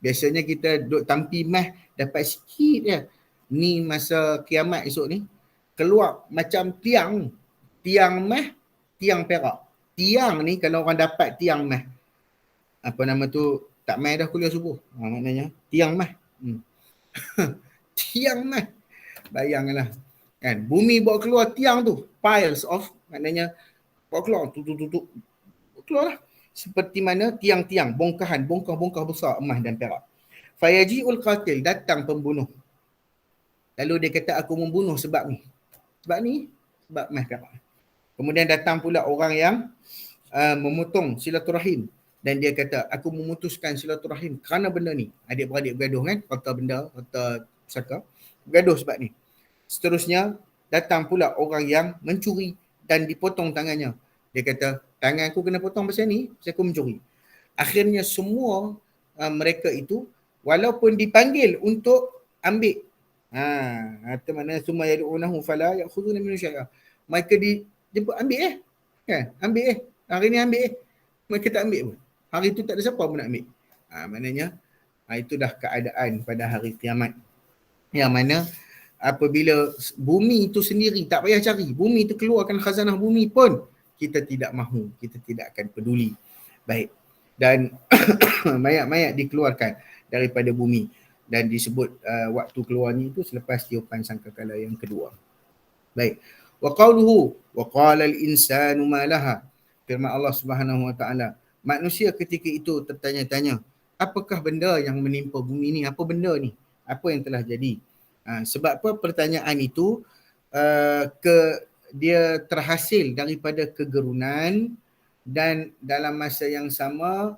Biasanya kita duduk tampi mah dapat sikit je. Ni masa kiamat esok ni, keluar macam tiang. Tiang mah, tiang perak. Tiang ni kalau orang dapat tiang mah, tak mai dah kuliah subuh. Maknanya tiang mah. Tiang mah. Bayangkanlah. Kan, bumi bawa keluar tiang tu, piles of, maknanya bawa keluar keluar lah. Seperti mana tiang-tiang, bongkah besar emas dan perak. Fayaji'ul qatil, datang pembunuh. Lalu dia kata, aku membunuh sebab ni. Sebab emas perak. Kemudian datang pula orang yang memotong silaturahim. dan dia kata aku memutuskan silaturahim kerana benda ni. Adik-beradik bergaduh kan, harta benda, harta pusaka, bergaduh sebab ni. Seterusnya datang pula orang yang mencuri dan dipotong tangannya. Dia kata tangan aku kena potong pasal ni, pasal aku mencuri. Akhirnya semua mereka itu walaupun dipanggil untuk ambil atau mana summa yad'unahu fala ya'khuduna min syai'a, mereka dijemput ambil kan, ambil hari ni ambil mereka tak ambil pun. Hari tu tak ada siapa pun nak ambil. Maknanya itu dah keadaan pada hari kiamat, yang mana apabila bumi itu sendiri tak payah cari, bumi itu keluarkan khazanah bumi pun kita tidak mahu, kita tidak akan peduli. Baik. Dan mayat-mayat dikeluarkan daripada bumi dan disebut waktu keluarnya itu selepas tiupan sangkakala yang kedua. Baik. Wa qawluhu wa qala al-insanu ma laha. Firman Allah Subhanahu wa taala, manusia ketika itu tertanya-tanya, apakah benda yang menimpa bumi ni? Apa benda ni? Apa yang telah jadi? Sebab apa pertanyaan itu dia terhasil daripada kegerunan, dan dalam masa yang sama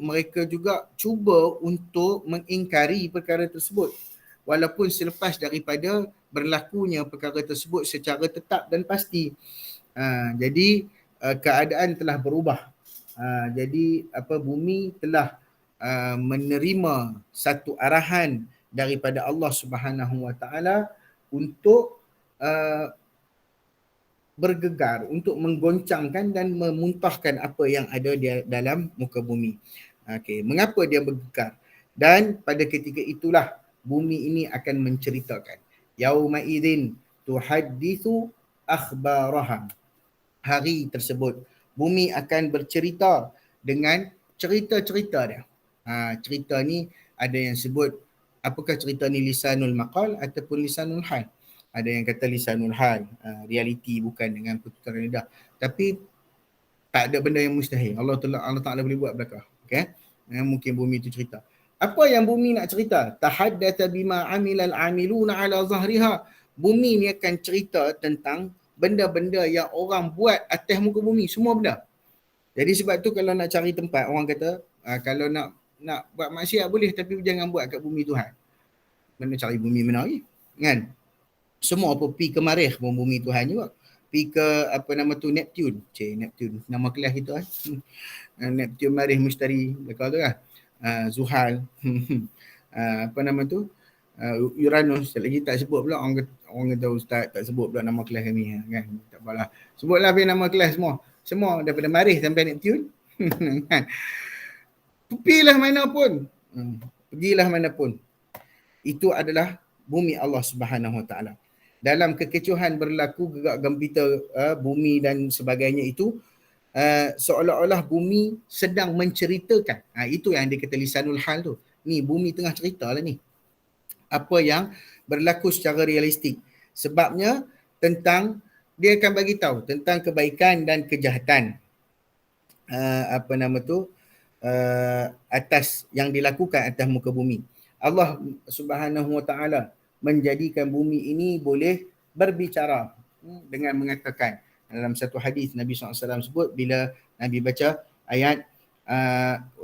mereka juga cuba untuk mengingkari perkara tersebut walaupun selepas daripada berlakunya perkara tersebut secara tetap dan pasti. Jadi keadaan telah berubah. Jadi bumi telah menerima satu arahan daripada Allah Subhanahu wa taala untuk bergegar, untuk menggoncangkan dan memuntahkan apa yang ada di dalam muka bumi. Okey, mengapa dia bergegar? Dan pada ketika itulah bumi ini akan menceritakan. Yauma idzin tuhadditsu akhbaraha. Hari tersebut bumi akan bercerita dengan cerita-cerita dia. Cerita ni ada yang sebut apakah cerita ni lisanul maqal ataupun lisanul hal. Ada yang kata lisanul hal, realiti bukan dengan pertuturan lidah. Tapi tak ada benda yang mustahil. Allah Ta'ala boleh buat belakang. Okay? Mungkin bumi itu cerita. Apa yang bumi nak cerita? Tahaddatha bima amilal amiluna ala zahriha. Bumi ni akan cerita tentang benda-benda yang orang buat atas muka bumi. Semua benda. Jadi sebab tu kalau nak cari tempat, orang kata kalau nak buat maksiat boleh, tapi jangan buat kat bumi Tuhan. Mana cari bumi mana lagi? Kan? Semua pergi ke Marikh pun bumi Tuhan juga. Pergi ke Neptune. Neptune. Nama kelas kita kan. Neptune, Marikh, Mustari. Dekat tu kan. Zuhal. Uranus. Lagi tak sebut pula. Orang kata ustaz tak sebut pula nama kelas kami. Kan? Tak apalah. Sebutlah nama kelas semua. Semua daripada Marikh sampai Neptune. Kan? Pergilah mana pun. Pergilah mana pun. Itu adalah bumi Allah Subhanahu Wa Taala. Dalam kekecohan berlaku gegak gempita bumi dan sebagainya itu, seolah-olah bumi sedang menceritakan. Itu yang dia kata lisanul hal tu. Ni bumi tengah cerita lah ni. Apa yang berlaku secara realistik. Sebabnya tentang, dia akan bagi tahu tentang kebaikan dan kejahatan. Atas yang dilakukan atas muka bumi. Allah Subhanahu Wa Taala menjadikan bumi ini boleh berbicara dengan mengatakan. Dalam satu hadis Nabi SAW sebut, bila Nabi baca ayat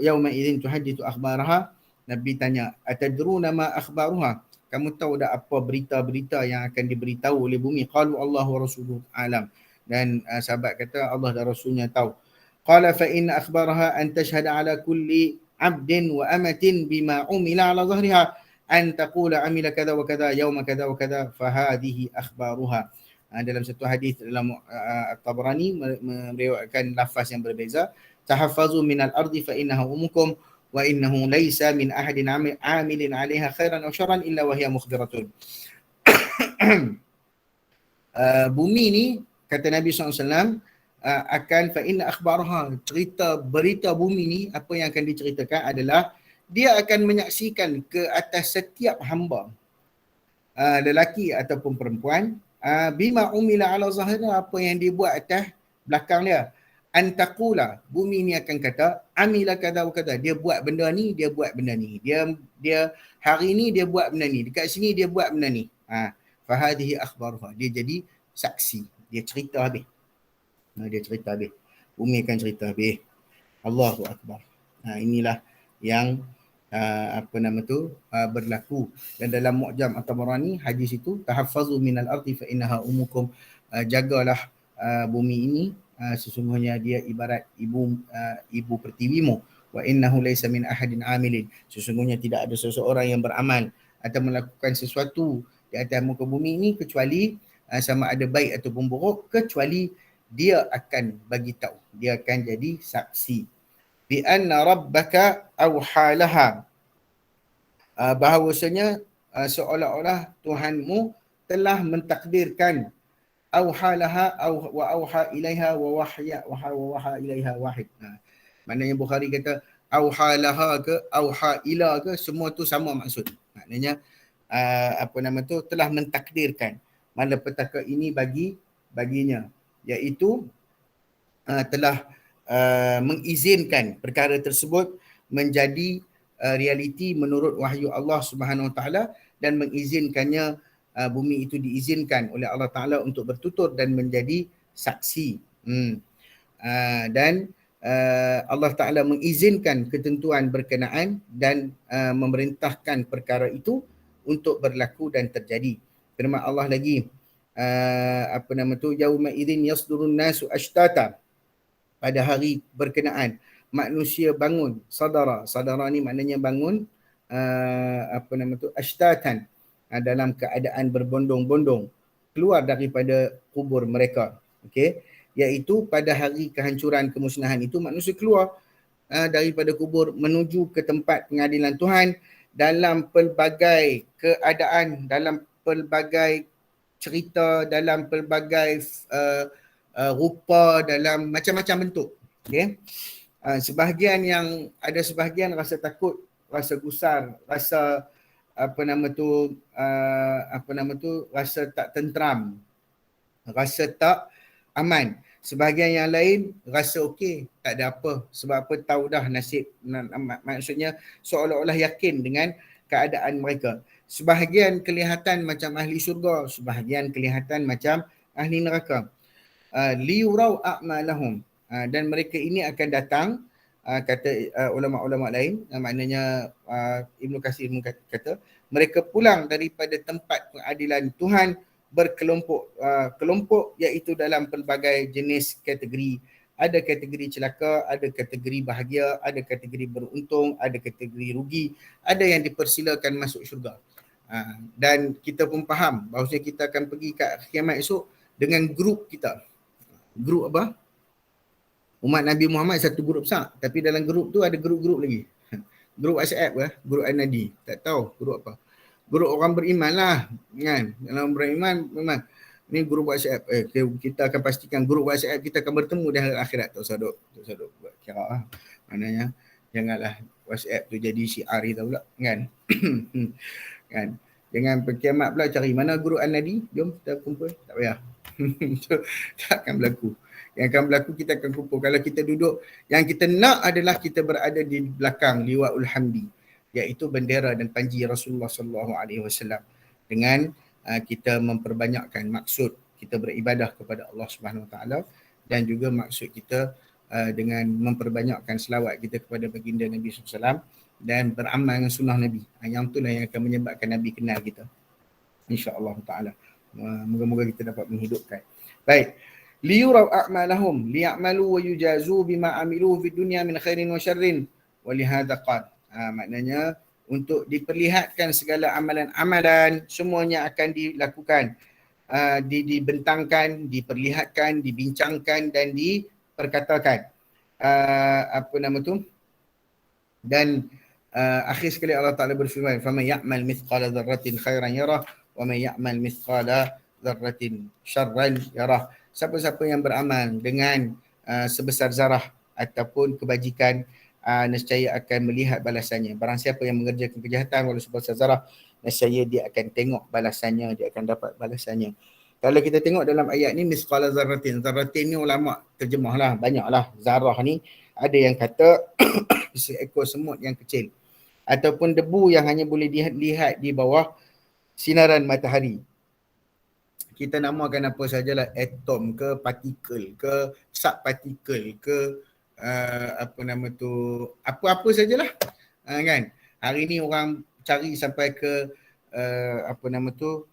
yauma idzin tuhadditsu akhbaraha, Nabi tanya, atadruna ma akhbaruha? Kamu tahu tak apa berita-berita yang akan diberitahu oleh bumi? Qalu Allah wa rasuluhu alam. Dan sahabat kata Allah dan Rasulnya tahu. Qala fa inna akhbaraha an tashhada ala kulli abdin wa amatin bima umila ala zahriha an taqula amila kadha wa kadha yawma kadha wa kadha fa hadhihi akhbaruha. Dalam satu hadis dalam At-Tabrani meriwayatkan lafaz yang berbeza. Tahaffazu minal ardi fa innaha umukum wa innahu laysa min ahadin amilin 'alaiha khairan aw syarran illa wa hiya mukhbiratun. Bumi ni kata Nabi SAW akan fa inna akhbaraha, berita bumi ni apa yang akan diceritakan adalah dia akan menyaksikan ke atas setiap hamba, lelaki ataupun perempuan, bima umila ala zahirnya, apa yang dia buat atas belakang dia. Antaqula, bumi ni akan kata amila kadha wa kadha, dia buat benda ni, dia buat benda ni, dia hari ni dia buat benda ni, dekat sini dia buat benda ni. Fa hadhihi akhbaruha, dia jadi saksi, dia cerita habis. Dia cerita habis. bumi akan cerita habis. Allahu Akbar. Inilah yang berlaku. Dan dalam Mu'jam At-Tabarani, hadis itu, tahaffazu minal ardi fa innaha umukum, jagalah bumi ini, sesungguhnya dia ibarat ibu pertiwimu. Wa innahu laysa min ahadin amilin, sesungguhnya tidak ada seseorang yang beramal atau melakukan sesuatu di atas muka bumi ini kecuali sama ada baik ataupun buruk, kecuali dia akan bagi tahu, dia akan jadi saksi. Bi anna rabbaka awhalaha, bahawasanya seolah-olah Tuhanmu telah mentakdirkan, awhalaha wa awha ilaiha wa wahya ilaiha wahid. Maknanya Bukhari kata awhalaha ke awha ila ke, semua tu sama maksud. Maknanya telah mentakdirkan malapetaka ini baginya, iaitu telah mengizinkan perkara tersebut menjadi realiti menurut wahyu Allah Subhanahu Wa Taala, dan mengizinkannya, bumi itu diizinkan oleh Allah Taala untuk bertutur dan menjadi saksi. Dan Allah Taala mengizinkan ketentuan berkenaan dan memerintahkan perkara itu untuk berlaku dan terjadi. Firman Allah lagi, yauma idzin yasdurun nasu ashtata, pada hari berkenaan manusia bangun, sadara ni maknanya bangun, ashtatan, dalam keadaan berbondong-bondong keluar daripada kubur mereka. Okey, iaitu pada hari kehancuran kemusnahan itu manusia keluar daripada kubur menuju ke tempat pengadilan Tuhan dalam pelbagai keadaan, dalam pelbagai cerita, dalam pelbagai rupa, dalam macam-macam bentuk. Okay? Sebahagian rasa takut, rasa gusar, rasa rasa tak tenteram, rasa tak aman. Sebahagian yang lain rasa okey, tak ada apa. Sebab apa? Tahu dah nasib. Maksudnya seolah-olah yakin dengan keadaan mereka. Sebahagian kelihatan macam ahli syurga, sebahagian kelihatan macam ahli neraka. Liyurau a'malahum, dan mereka ini akan datang, kata ulama-ulama lain, maknanya Ibnu Katsir kata mereka pulang daripada tempat pengadilan Tuhan berkelompok, iaitu dalam pelbagai jenis kategori. Ada kategori celaka, ada kategori bahagia, ada kategori beruntung, ada kategori rugi, ada yang dipersilakan masuk syurga. Dan kita pun faham bahawa kita akan pergi ke kiamat esok dengan grup kita. Grup apa? Umat Nabi Muhammad satu grup besar, tapi dalam grup tu ada grup-grup lagi. Grup WhatsApp ke? Grup An-Nadi? Tak tahu grup apa. Grup orang beriman lah, kan? Dalam beriman memang ni grup WhatsApp. Kita akan pastikan grup WhatsApp kita akan bertemu di hari akhirat. Tak usah duk buat kira lah. Maknanya janganlah WhatsApp tu jadi syiar kita pula, kan? Kan? Jangan berkiamat pula cari mana grup An-Nadi, jom kita kumpul. Tak payah. Tak akan berlaku. Yang akan berlaku, kita akan kumpul. Kalau kita duduk, yang kita nak adalah kita berada di belakang liwa'ul hamdi, iaitu bendera dan panji Rasulullah SAW, dengan kita memperbanyakkan maksud kita beribadah kepada Allah Subhanahu Wa Taala, dan juga maksud kita dengan memperbanyakkan selawat kita kepada baginda Nabi SAW dan beramal dengan sunnah Nabi. Yang itulah yang akan menyebabkan Nabi kenal kita, insya-Allah Taala. Moga-moga kita dapat menghidupkan. Baik. Liyurau a'malahum liya'malu wa yujazu bima amilu fid dunya min khairin wa syarrin wa lihadza qad. Maknanya untuk diperlihatkan segala amalan-amalan, semuanya akan dilakukan, dibentangkan, diperlihatkan, dibincangkan dan diperkatakan. Dan akhir sekali Allah Ta'ala berfirman, faman ya'mal mithqala dzarratin khairan yarah wa man ya'mal mithqala dzarratin syarran yarah. Siapa-siapa yang beramal dengan sebesar zarah ataupun kebajikan, nescaya akan melihat balasannya. Barang siapa yang mengerjakan kejahatan walau sebesar zarah, nescaya dia akan tengok balasannya, dia akan dapat balasannya. Kalau kita tengok dalam ayat ni, misqala zarratin. Zarratin ni ulama terjemahlah, banyaklah. Zarah ni ada yang kata seekor semut yang kecil, ataupun debu yang hanya boleh dilihat di bawah sinaran matahari. kita namakan apa sajalah, atom ke, partikel ke, subpartikel ke, apa nama tu, apa-apa sajalah. Kan? Hari ni orang cari sampai ke apa nama tu,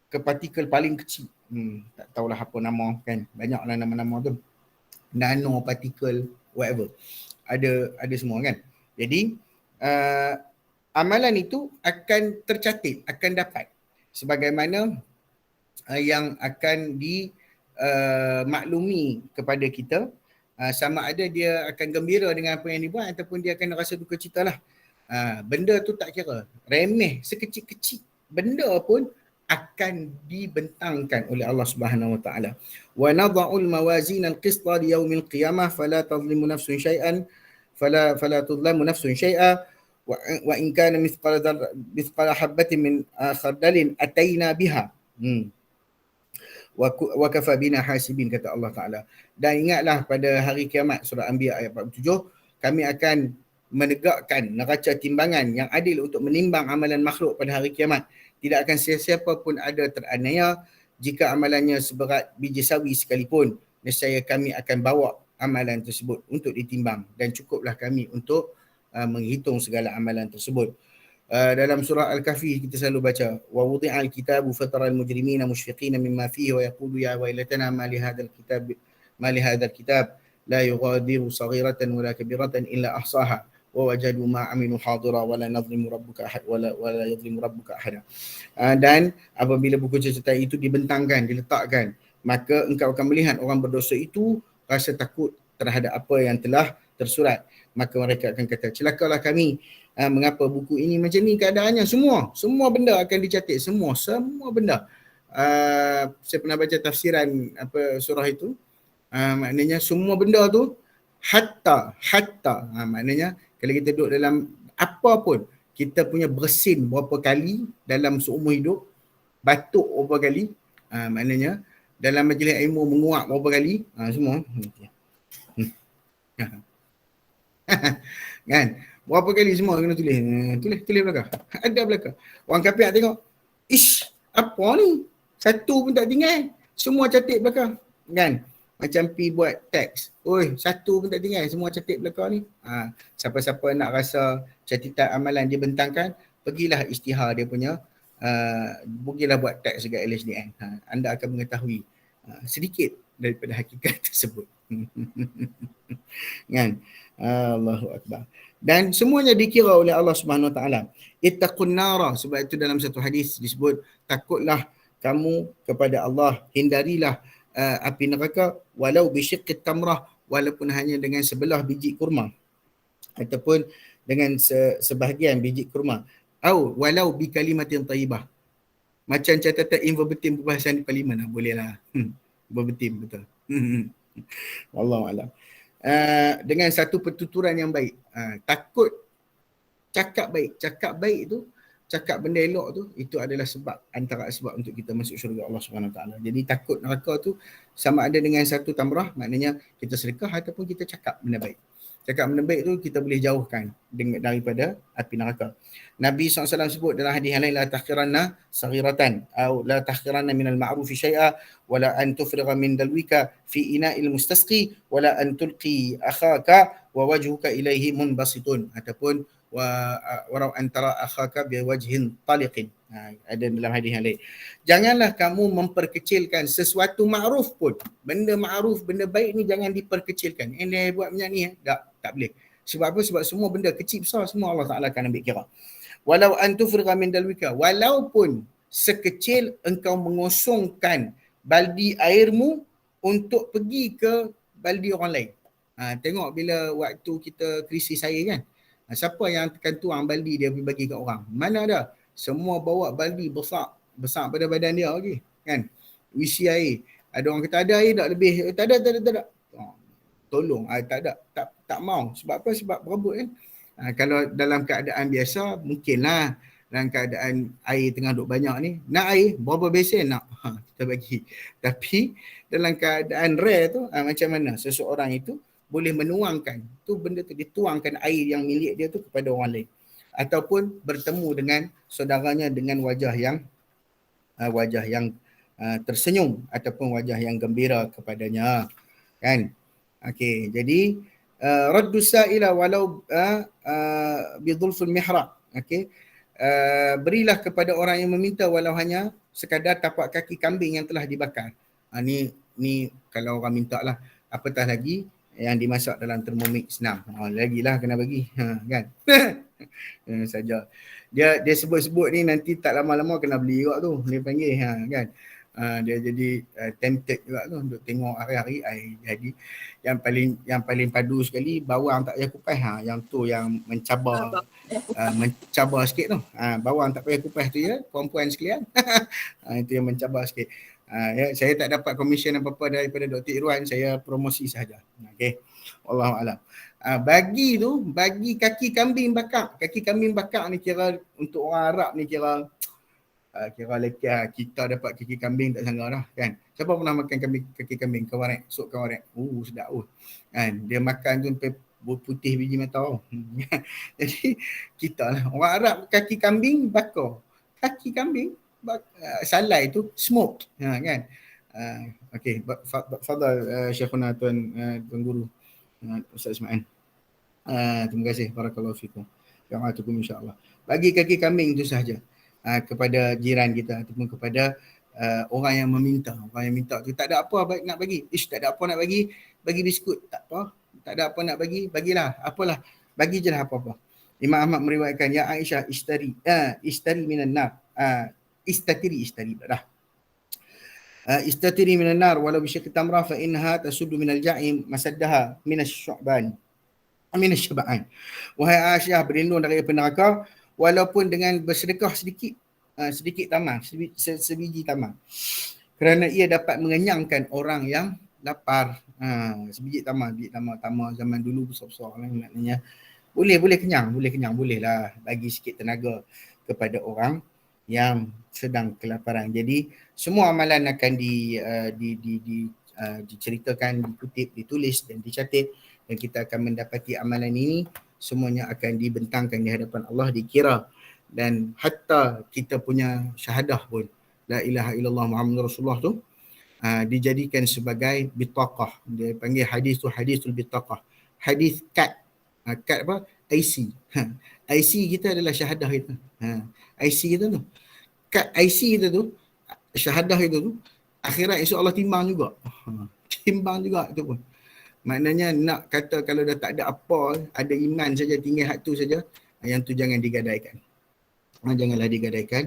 ke partikel paling kecil. Tak tahulah apa nama kan. Banyaklah nama-nama tu. Nano partikel, whatever. Ada semua kan. Jadi amalan itu akan tercatat, akan dapat sebagaimana yang akan dimaklumi kepada kita, sama ada dia akan gembira dengan apa yang dibuat ataupun dia akan rasa duka cita lah. Benda tu tak kira, remeh, sekecil-kecil benda pun akan dibentangkan oleh Allah Subhanahu Wa Taala. Wa nadha'ul mawazin al-qista li yaumil qiyamah fala tadhlimu nafsun syai'an fala tudlamu nafsun syai'a wa in kana mithqala habatin min khardalin ataina biha. Wa kafa bina hasibin, kata Allah Taala. Dan ingatlah pada hari kiamat, surah Anbiya ayat 47, kami akan menegakkan neraca timbangan yang adil untuk menimbang amalan makhluk pada hari kiamat. Tidak akan sesiapa pun ada teraniaya jika amalannya seberat biji sawi sekalipun. Nescaya kami akan bawa amalan tersebut untuk ditimbang dan cukuplah kami untuk menghitung segala amalan tersebut. Dalam surah Al-Kahfi kita selalu baca wa wudi'al kitabu fataral mujrimina mushfiqina mimma fihi wa yaqulu ya wailatana ma li hadzal kitab la yughadiru saghiratan wala kabiratan illa ahsaha wa wajadu ma amilu hadira wala yadhlimu rabbuka ahada. Dan apabila buku catatan itu dibentangkan, diletakkan, maka engkau akan melihat orang berdosa itu rasa takut terhadap apa yang telah tersurat. Maka mereka akan kata, celakalah kami, mengapa buku ini macam ni keadaannya. Semua benda akan dicatat, semua benda. Saya pernah baca tafsiran surah itu, maknanya semua benda tu hatta maknanya kalau kita duduk dalam apa pun, kita punya bersin berapa kali dalam seumur hidup, batuk berapa kali, maknanya dalam majlis ilmu menguap berapa kali, semua kan, berapa kali semua kena tulis belakang. Ada belakang. Orang kafir tengok, ish, apa ni, satu pun tak tinggal, semua catat belakang kan. Macam pi buat teks, oi, satu pun tak tinggal, semua catat belakang ni. Siapa-siapa nak rasa catatan amalan dia bentangkan, pergilah isytihar dia punya, pergilah buat teks dekat LHDN. Anda akan mengetahui sedikit daripada hakikat tersebut. Kan? Allahu Akbar. Dan semuanya dikira oleh Allah Subhanahu Wa Taala. Ittaqun nara, sebab itu dalam satu hadis disebut, takutlah kamu kepada Allah, hindarilah api neraka walau bisyiqqit tamrah, walaupun hanya dengan sebelah biji kurma ataupun dengan sebahagian biji kurma, au walau bi kalimatin thayyibah. Macam catatan in verbatim perbahasan di parlimen lah, boleh lah. Verbatim betul. Wallahu a'lam. Dengan satu pertuturan yang baik. Takut cakap baik tu, cakap benda elok tu, itu adalah sebab, antara sebab untuk kita masuk syurga Allah Subhanahu Wa Taala. Jadi takut neraka tu sama ada dengan satu tamrah, maknanya kita sedekah ataupun kita cakap benda baik. Cakap benda baik tu kita boleh jauhkan daripada api neraka. Nabi SAW sebut dalam hadis yang lain, la tahqiranna saghiratan atau la tahqiranna minal ma'rufi syai'a wala an tufrigha min dalwika fi ina'il mustasqi wala an tulqi akhaka wa wajhuka ilaihi munbasitun, ataupun wa antara akhaka bi wajhin taliqin. Ada dalam hadis yang lain. Janganlah kamu memperkecilkan sesuatu ma'ruf pun. Benda ma'ruf, benda baik ni jangan diperkecilkan. Ini buat macam ni, tak boleh. Sebab apa? Sebab semua benda kecil besar semua Allah Taala akan ambil kira. Walau antufriqa min dalwika, walaupun sekecil engkau mengosongkan baldi airmu untuk pergi ke baldi orang lain. Tengok bila waktu kita krisis air kan. Siapa yang akan tuang baldi dia pergi bagi kat orang? Mana ada? Semua bawa baldi besar pada badan dia lagi kan. Isi air. Ada orang kata ada air tak lebih? Tak ada. Tolong. Tak mau. Sebab apa? Sebab berebut kan. Kalau dalam keadaan biasa mungkinlah, dalam keadaan air tengah duk banyak ni, nak air berapa besen nak? Kita bagi. Tapi dalam keadaan rare tu, macam mana seseorang itu boleh menuangkan tu benda tu, dituangkan air yang milik dia tu kepada orang lain, ataupun bertemu dengan saudaranya dengan wajah yang wajah yang tersenyum ataupun wajah yang gembira kepadanya, kan. Okey, jadi raddu sa'ila walau bidhulful mihrab. Okey, berilah kepada orang yang meminta walau hanya sekadar tapak kaki kambing yang telah dibakar. Ni kalau orang minta lah, apatah lagi yang dimasak dalam Thermomix senang. Lagilah kena bagi, kan. Saja. Dia sebut-sebut ni nanti tak lama-lama kena beli juga tu. Dia panggil, kan. Dia jadi tempted juga tu untuk tengok hari-hari. Jadi yang paling padu sekali bawang tak payah kupas. Yang tu yang mencabar sikit tu. Bawang tak payah kupas tu ya, puan-puan sekalian. Itu yang mencabar sikit. Ya, saya tak dapat komisen apa-apa daripada Dr. Irwan, saya promosi sahaja. Okey. Wallahualam. Bagi kaki kambing bakar. Kaki kambing bakar ni kira untuk orang Arab ni kira lekat. Kita dapat kaki kambing tak sangka dah, kan. Siapa pernah makan kaki kambing, kawarek, sup kawarek. Sedap kan. Dia makan tu sampai putih biji mata. Jadi kita lah orang Arab, kaki kambing bakar. Kaki kambing salai tu smoke, kan. Okey, fadal Syekhuna tuan guru Ustaz Ismail. Terima kasih, barakallahu fikum. Jamaatukum insya-Allah. Bagi kaki kambing itu sahaja kepada jiran kita ataupun kepada orang yang meminta. Orang yang minta tu tak ada apa nak bagi. Tak ada apa nak bagi, bagi biskut. Tak apa. Tak ada apa nak bagi, bagilah. Apalah. Bagi je lah apa-apa. Imam Ahmad meriwayatkan, ya Aisyah istari minan nar. Istatiri dah. Istatiri minan nar walau bisyakki tamrah fa innaha tasuddu minal ja'im masaddaha minasyu'ban. Minasyaba'an. Wahai Aisyah, berlindung dari api neraka walaupun dengan bersedekah sedikit tamar, sebiji tamar. Kerana ia dapat mengenyangkan orang yang lapar. Sebiji tamar zaman dulu besar-besar lah, maknanya boleh kenyang, bolehlah bagi sikit tenaga kepada orang yang sedang kelaparan. Jadi semua amalan akan diceritakan, dikutip, ditulis dan dicatat, dan kita akan mendapati amalan ini semuanya akan dibentangkan di hadapan Allah, dikira, dan hatta kita punya syahadah pun, la ilaha illallah Muhammadur Rasulullah tu dijadikan sebagai bitaqah. Dia panggil hadis tu hadisul bitaqah. Hadis kad. Kad apa? IC. IC kita adalah syahadah kita. IC kita tu. Kad IC kita tu, syahadah itu tu, akhirat insya Allah timbang juga. Timbang juga itu pun. Maknanya nak kata kalau dah tak ada apa, ada iman saja, tinggal hak tu saja, yang tu jangan digadaikan. Janganlah digadaikan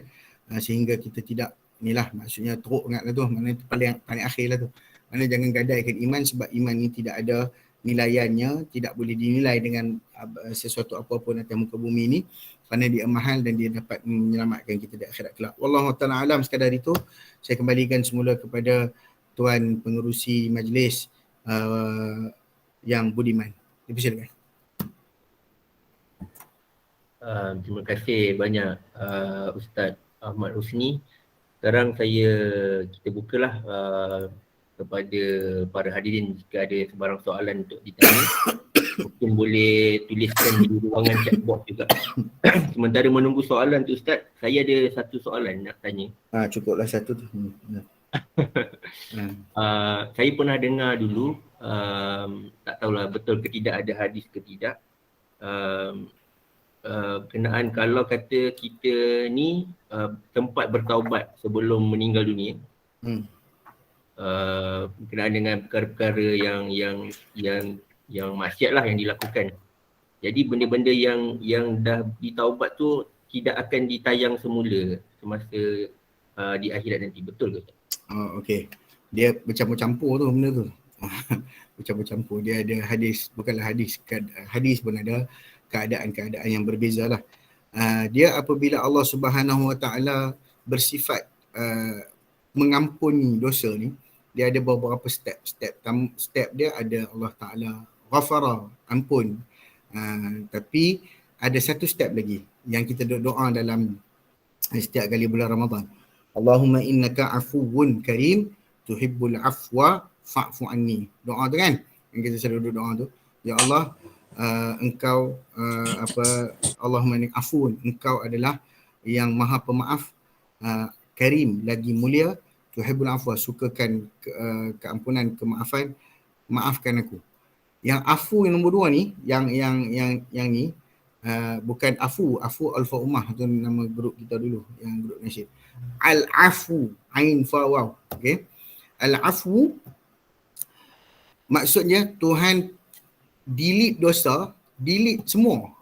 sehingga kita tidak, inilah maksudnya teruk sangatlah tu, maknanya paling akhir lah tu. Maknanya jangan gadaikan iman, sebab iman ni tidak ada nilaiannya, tidak boleh dinilai dengan sesuatu apapun atas muka bumi ni, kerana dia mahal dan dia dapat menyelamatkan kita di akhirat kelak. Wallahu ta'ala alam. Sekadar itu saya kembalikan semula kepada tuan pengerusi majlis yang budiman. Dipersilakan. Terima kasih banyak Ustaz Ahmad Husni. Sekarang kita bukalah kepada para hadirin jika ada sebarang soalan untuk ditanya. Mungkin boleh tuliskan di ruangan chat box juga. Sementara menunggu soalan tu Ustaz, saya ada satu soalan nak tanya. Cukuplah satu tu. Saya pernah dengar dulu, tak tahulah betul ke tidak, ada hadis ke tidak, kenaan kalau kata kita ni tempat bertaubat sebelum meninggal dunia, berkenaan dengan perkara-perkara yang maksiat lah yang dilakukan. Jadi benda-benda yang dah ditaubat tu tidak akan ditayang semula semasa di akhirat nanti, betul ke? Okey. Dia bercampur-campur tu benda tu. Bercampur-campur. Dia ada hadis, bukanlah hadis. Hadis pun ada keadaan-keadaan yang berbeza lah. Dia apabila Allah Subhanahu Wa Taala bersifat mengampuni dosa ni, dia ada beberapa step. Step dia ada Allah Taala ghafara, ampun. Tapi ada satu step lagi yang kita doa dalam setiap kali bulan Ramadan. Allahumma innaka afuwun karim tuhibbul afwa fa'fu anni. Doa tu kan? Yang kita selalu doa tu. Ya Allah, engkau Allahumma innaka afuwun, engkau adalah yang maha pemaaf, karim, lagi mulia, tuhibbul afwa, sukakan keampunan, kemaafan, maafkan aku. Yang afu yang nombor 2 ni, yang ni bukan afu Alfa Ummah, tu nama grup kita dulu, yang grup nasyid. Al-afu, ain fa waw. Okey. Al-afu maksudnya Tuhan delete dosa, delete semua.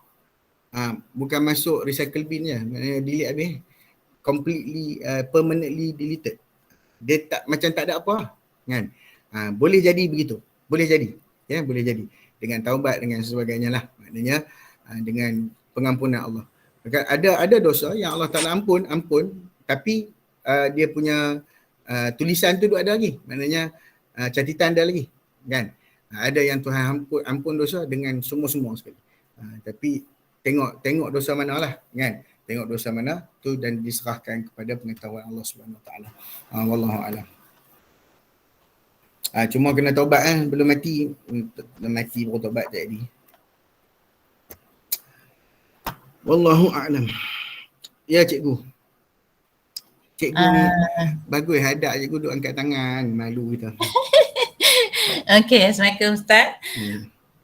Bukan masuk recycle bin je, maknanya delete habis, completely permanently deleted. Dia tak macam tak ada apa kan. Boleh jadi begitu, boleh jadi, ya, boleh jadi dengan taubat, dengan sebagainya lah, maknanya dengan pengampunan Allah. Maka ada dosa yang Allah Taala ampun, tapi dia punya tulisan tu ada lagi, maknanya catatan ada lagi kan. Ada yang Tuhan ampun dosa dengan semua sekali, tapi tengok dosa mana lah kan, tengok dosa mana tu dan diserahkan kepada pengetahuan Allah Subhanahu Wa Taala. Wallahu a'lam. Cuma kena taubat belum mati baru taubat tak jadi. Wallahu a'lam. Ya cikgu. Cikgu ni bagus, hadap cikgu duduk angkat tangan, malu kita. Okey, Assalamualaikum Ustaz.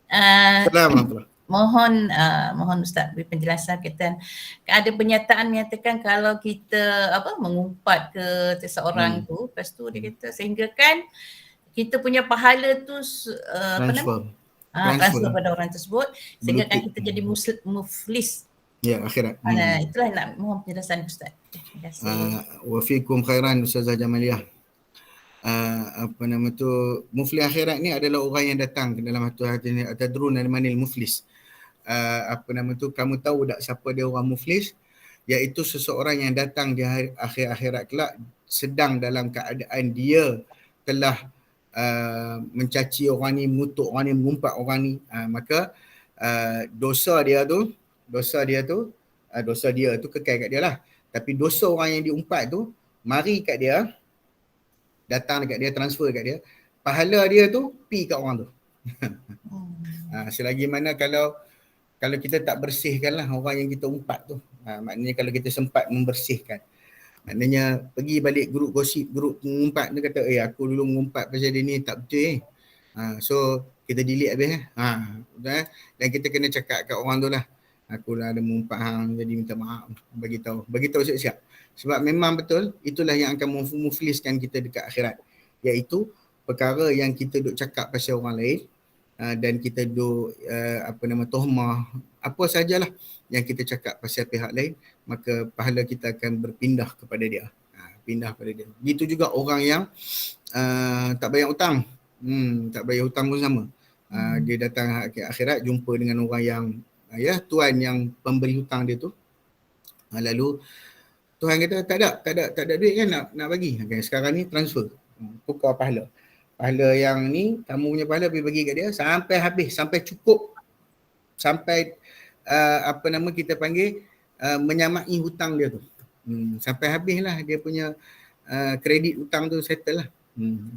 Assalamualaikum. Mohon Ustaz beri penjelasan berkaitan ada pernyataan menyatakan kalau kita mengumpat ke seseorang tu, lepas tu dia kata sehingga kan kita punya pahala tu transfer pada orang tersebut sehingga kan kita jadi muflis. Ya, akhirat. Itulah nak mohon penjelasan Ustaz. Terima kasih. Wa fiikum khairan Ustazah Jamaliah. Muflis akhirat ni adalah orang yang datang ke dalam hati ni, atadrun manil muflis. Kamu tahu tak siapa dia orang muflis? Iaitu seseorang yang datang di akhirat kelak sedang dalam keadaan dia telah mencaci orang ni, mengutuk orang ni, mengumpat orang ni. Maka dosa dia tu kekal kat dia lah. Tapi dosa orang yang diumpat tu mari kat dia, datang dekat dia, transfer kat dia. Pahala dia tu pi kat orang tu. Selagi mana kalau kita tak bersihkan lah orang yang kita umpat tu. Maknanya kalau kita sempat membersihkan. Maknanya pergi balik grup gosip, grup mengumpat tu kata, aku dulu mengumpat pasal dia ni tak betul so kita delete habis betul. Dan kita kena cakap kat orang tu lah, aku lah ada mengumpat jadi minta maaf, bagi tahu siap-siap. Sebab memang betul itulah yang akan mufliskan kita dekat akhirat, iaitu perkara yang kita duk cakap pasal orang lain dan kita duk tuhmah apa sajalah yang kita cakap pasal pihak lain, maka pahala kita akan berpindah kepada dia. Begitu juga orang yang tak bayar hutang. Tak bayar hutang pun sama. Dia datang akhirat jumpa dengan orang yang tuan yang pemberi hutang dia tu. Lalu Tuhan kata tak ada duit kan nak bagi. Sekarang ni transfer. Tukar pahala. Pahala yang ni, kamu punya pahala pergi bagi kat dia sampai habis, sampai cukup, sampai kita panggil menyamai hutang dia tu. Sampai habis lah dia punya kredit hutang tu settle lah.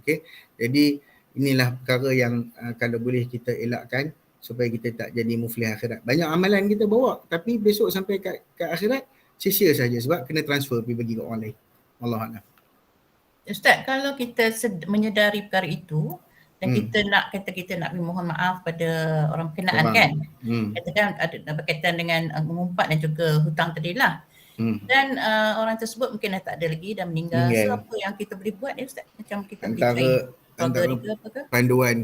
Okay. Jadi inilah perkara yang kalau boleh kita elakkan supaya kita tak jadi muflis akhirat. Banyak amalan kita bawa tapi besok sampai kat akhirat sia-sia saja sebab kena transfer pergi bagi kat orang lain. Wallahualam. Ustaz, kalau kita menyedari perkara itu dan kita nak mohon maaf pada orang berkenaan kan. Katakan ada berkaitan dengan mengumpat dan juga hutang tadi lah. Dan orang tersebut mungkin dah tak ada lagi, dah meninggal. So apa yang kita boleh buat Ustaz? Macam kita antara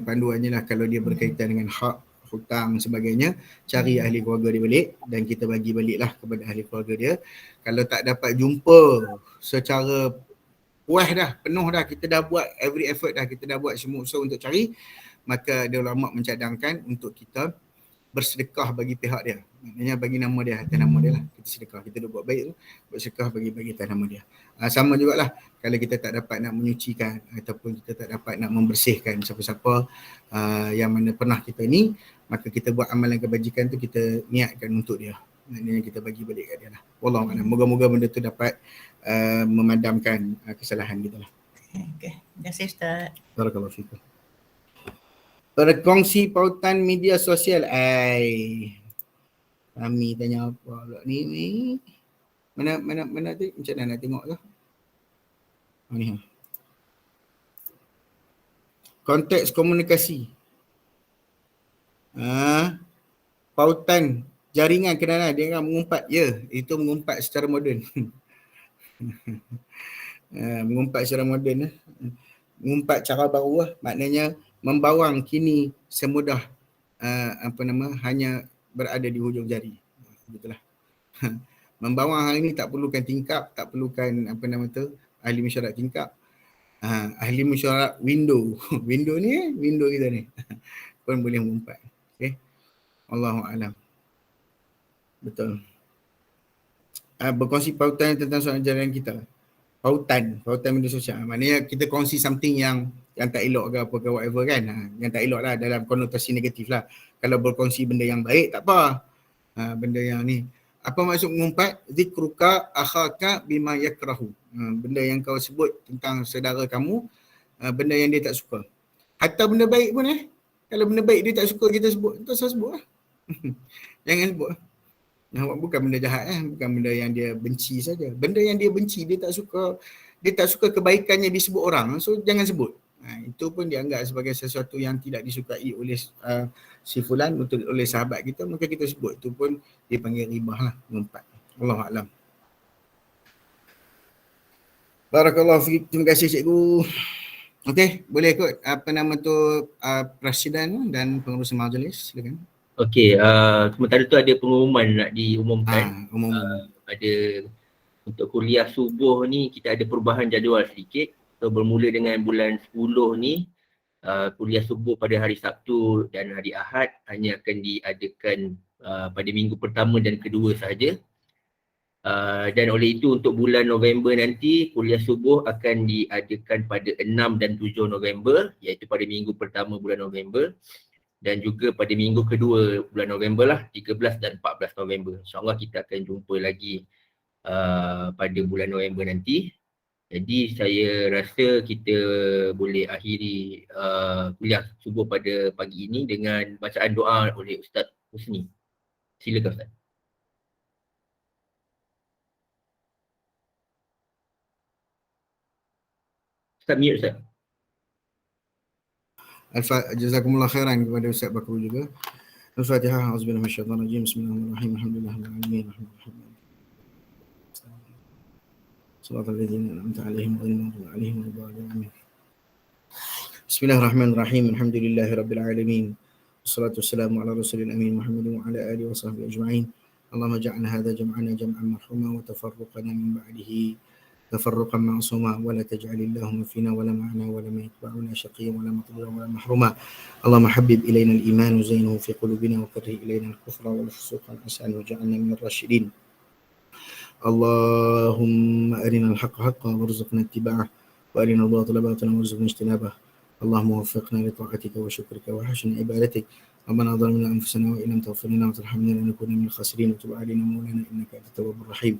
panduannya lah kalau dia berkaitan dengan hak, hutang sebagainya, cari ahli keluarga dia balik dan kita bagi balik lah kepada ahli keluarga dia. Kalau tak dapat jumpa secara puas dah, penuh dah, kita dah buat every effort dah, kita dah buat semua usaha untuk cari, maka ada ulama mencadangkan untuk kita bersedekah bagi pihak dia. Maknanya bagi nama dia, atas nama dia lah kita sedekah. Kita dah buat baik tu, buat sedekah bagi atas nama dia. Sama jugalah kalau kita tak dapat nak menyucikan ataupun kita tak dapat nak membersihkan siapa-siapa yang mana pernah kita ni, maka kita buat amalan kebajikan tu, kita niatkan untuk dia. Maknanya kita bagi balik kat dia lah. Wallahualam. Moga-moga benda tu dapat memadamkan kesalahan kita lah. Okay. Terima kasih Ustaz. Barakallahu fikum. Berkongsi pautan media sosial. Kami tanya apa pula ni? Mana tu? Macam mana nak tengok ke? Ni. Konteks komunikasi. Pautan jaringan kenalan, dia akan mengumpat. Ya, itu mengumpat secara moden. Mengumpat secara moden. Mengumpat cara baru lah. Maknanya membawang kini semudah hanya berada di hujung jari. Betul lah. Membawang hal ini tak perlukan tingkap, tak perlukan ahli mesyuarat tingkap. Ahli mesyuarat window. Window ni, window kita ni. Pun boleh mengumpat. Okay. Allahu'alam. Betul. Berkongsi pautan tentang soalan jaringan kita. Pautan media sosial. Maknanya kita kongsi something yang tak elok ke apa ke whatever kan. Yang tak elok lah dalam konotasi negatif lah. Kalau berkongsi benda yang baik tak apa. Benda yang ni. Apa maksud mengumpat? Zikruka akhaka bima yakrahu. Benda yang kau sebut tentang saudara kamu, benda yang dia tak suka. Hatta benda baik pun kalau benda baik dia tak suka kita sebut, tak usah sebut lah. Jangan sebut. Bukan benda jahat bukan benda yang dia benci saja. Benda yang dia benci, dia tak suka kebaikannya disebut orang. So jangan sebut. Itu pun dianggap sebagai sesuatu yang tidak disukai oleh si fulan, oleh sahabat kita, maka kita sebut. Itu pun dipanggil ribah lah, mengumpat. Allahu'alam. Barakallahu fiik. Terima kasih cikgu. Okey, boleh ikut Presiden dan pengurusan majlis, silakan. Okey, sementara tu ada pengumuman nak diumumkan. Ada untuk kuliah subuh ni kita ada perubahan jadual sedikit. So bermula dengan bulan 10 ni, kuliah subuh pada hari Sabtu dan hari Ahad hanya akan diadakan pada minggu pertama dan kedua sahaja. Dan oleh itu untuk bulan November nanti, kuliah subuh akan diadakan pada 6 dan 7 November, iaitu pada minggu pertama bulan November. Dan juga pada minggu kedua bulan November lah, 13 dan 14 November. InsyaAllah kita akan jumpa lagi pada bulan November nanti. Jadi saya rasa kita boleh akhiri kuliah subuh pada pagi ini dengan bacaan doa oleh Ustaz Husni. Silakan Ustaz. Ustaz mute Ustaz. Jazakumullah khairan kepada Ustaz Bakru juga. Al-Fatihah. Auzubillahi minasyaitanir rajim. Bismillahirrahmanirrahim. Alhamdulillahirabbil alamin. Shiratal ladzina an'amta 'alaihim ghairil maghdubi 'alaihim waladdallin. Bismillahirrahmanirrahim. Alhamdulillahirabbil alamin. Wassalatu wassalamu ala rasulil amin Muhammadin wa ala alihi wa sahbihi ajma'in. Allahumma ja'alna hadha jam'ana jam'an marhuma wa tafarruqana min ba'dihi تفرقا معصوما ولا تجعل اللهم فينا ولا معنا ولا ما يتبعنا شقيا ولا مطلوبا ولا محروما. اللهم حبب الينا الايمان وزينه في قلوبنا وكره الينا الكفر والفسوق والعصيان واجعلنا من الراشدين. اللهم ارنا الحق حقا وارزقنا اتباعه وارنا الباطل باطلا وارزقنا اجتنابه. اللهم وفقنا لطاعتك وشكرك وحسن عبادتك. ربنا ظلمنا انفسنا وان لم تغفر لنا وترحمنا لنكون من الخاسرين وتب علينا مولانا انك انت التواب الرحيم.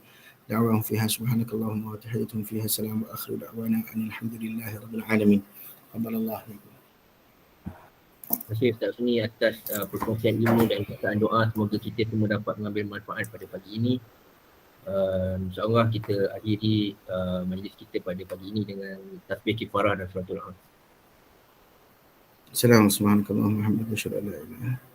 دعواهم فيها سبحانك اللهم وتحيتهم فيها سلام واخر دعوانا ان الحمد لله رب العالمين. قبل الله منكم. Terima kasih Ustaz Husni atas perkongsian ilmu dan bacaan doa. Semoga kita semua dapat mengambil manfaat pada pagi ini. InsyaAllah kita akhiri majlis kita pada pagi ini dengan tasbih kifarah dan suratul Al. Assalamualaikum warahmatullahi wabarakatuh.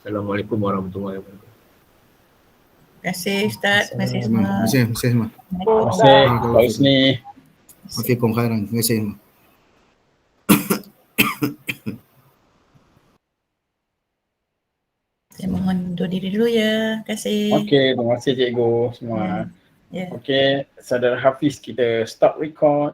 Assalamualaikum warahmatullahi wabarakatuh. Terima kasih Ustaz. Terima kasih semua. Terima kasih semua. Terima kasih Pak Husni. Wafikum khairan. Terima kasih semua. Saya mohon undur diri dulu ya. Terima kasih. Okey, terima kasih cikgu semua. Ya. Okey, Saudara Hafiz kita stop record.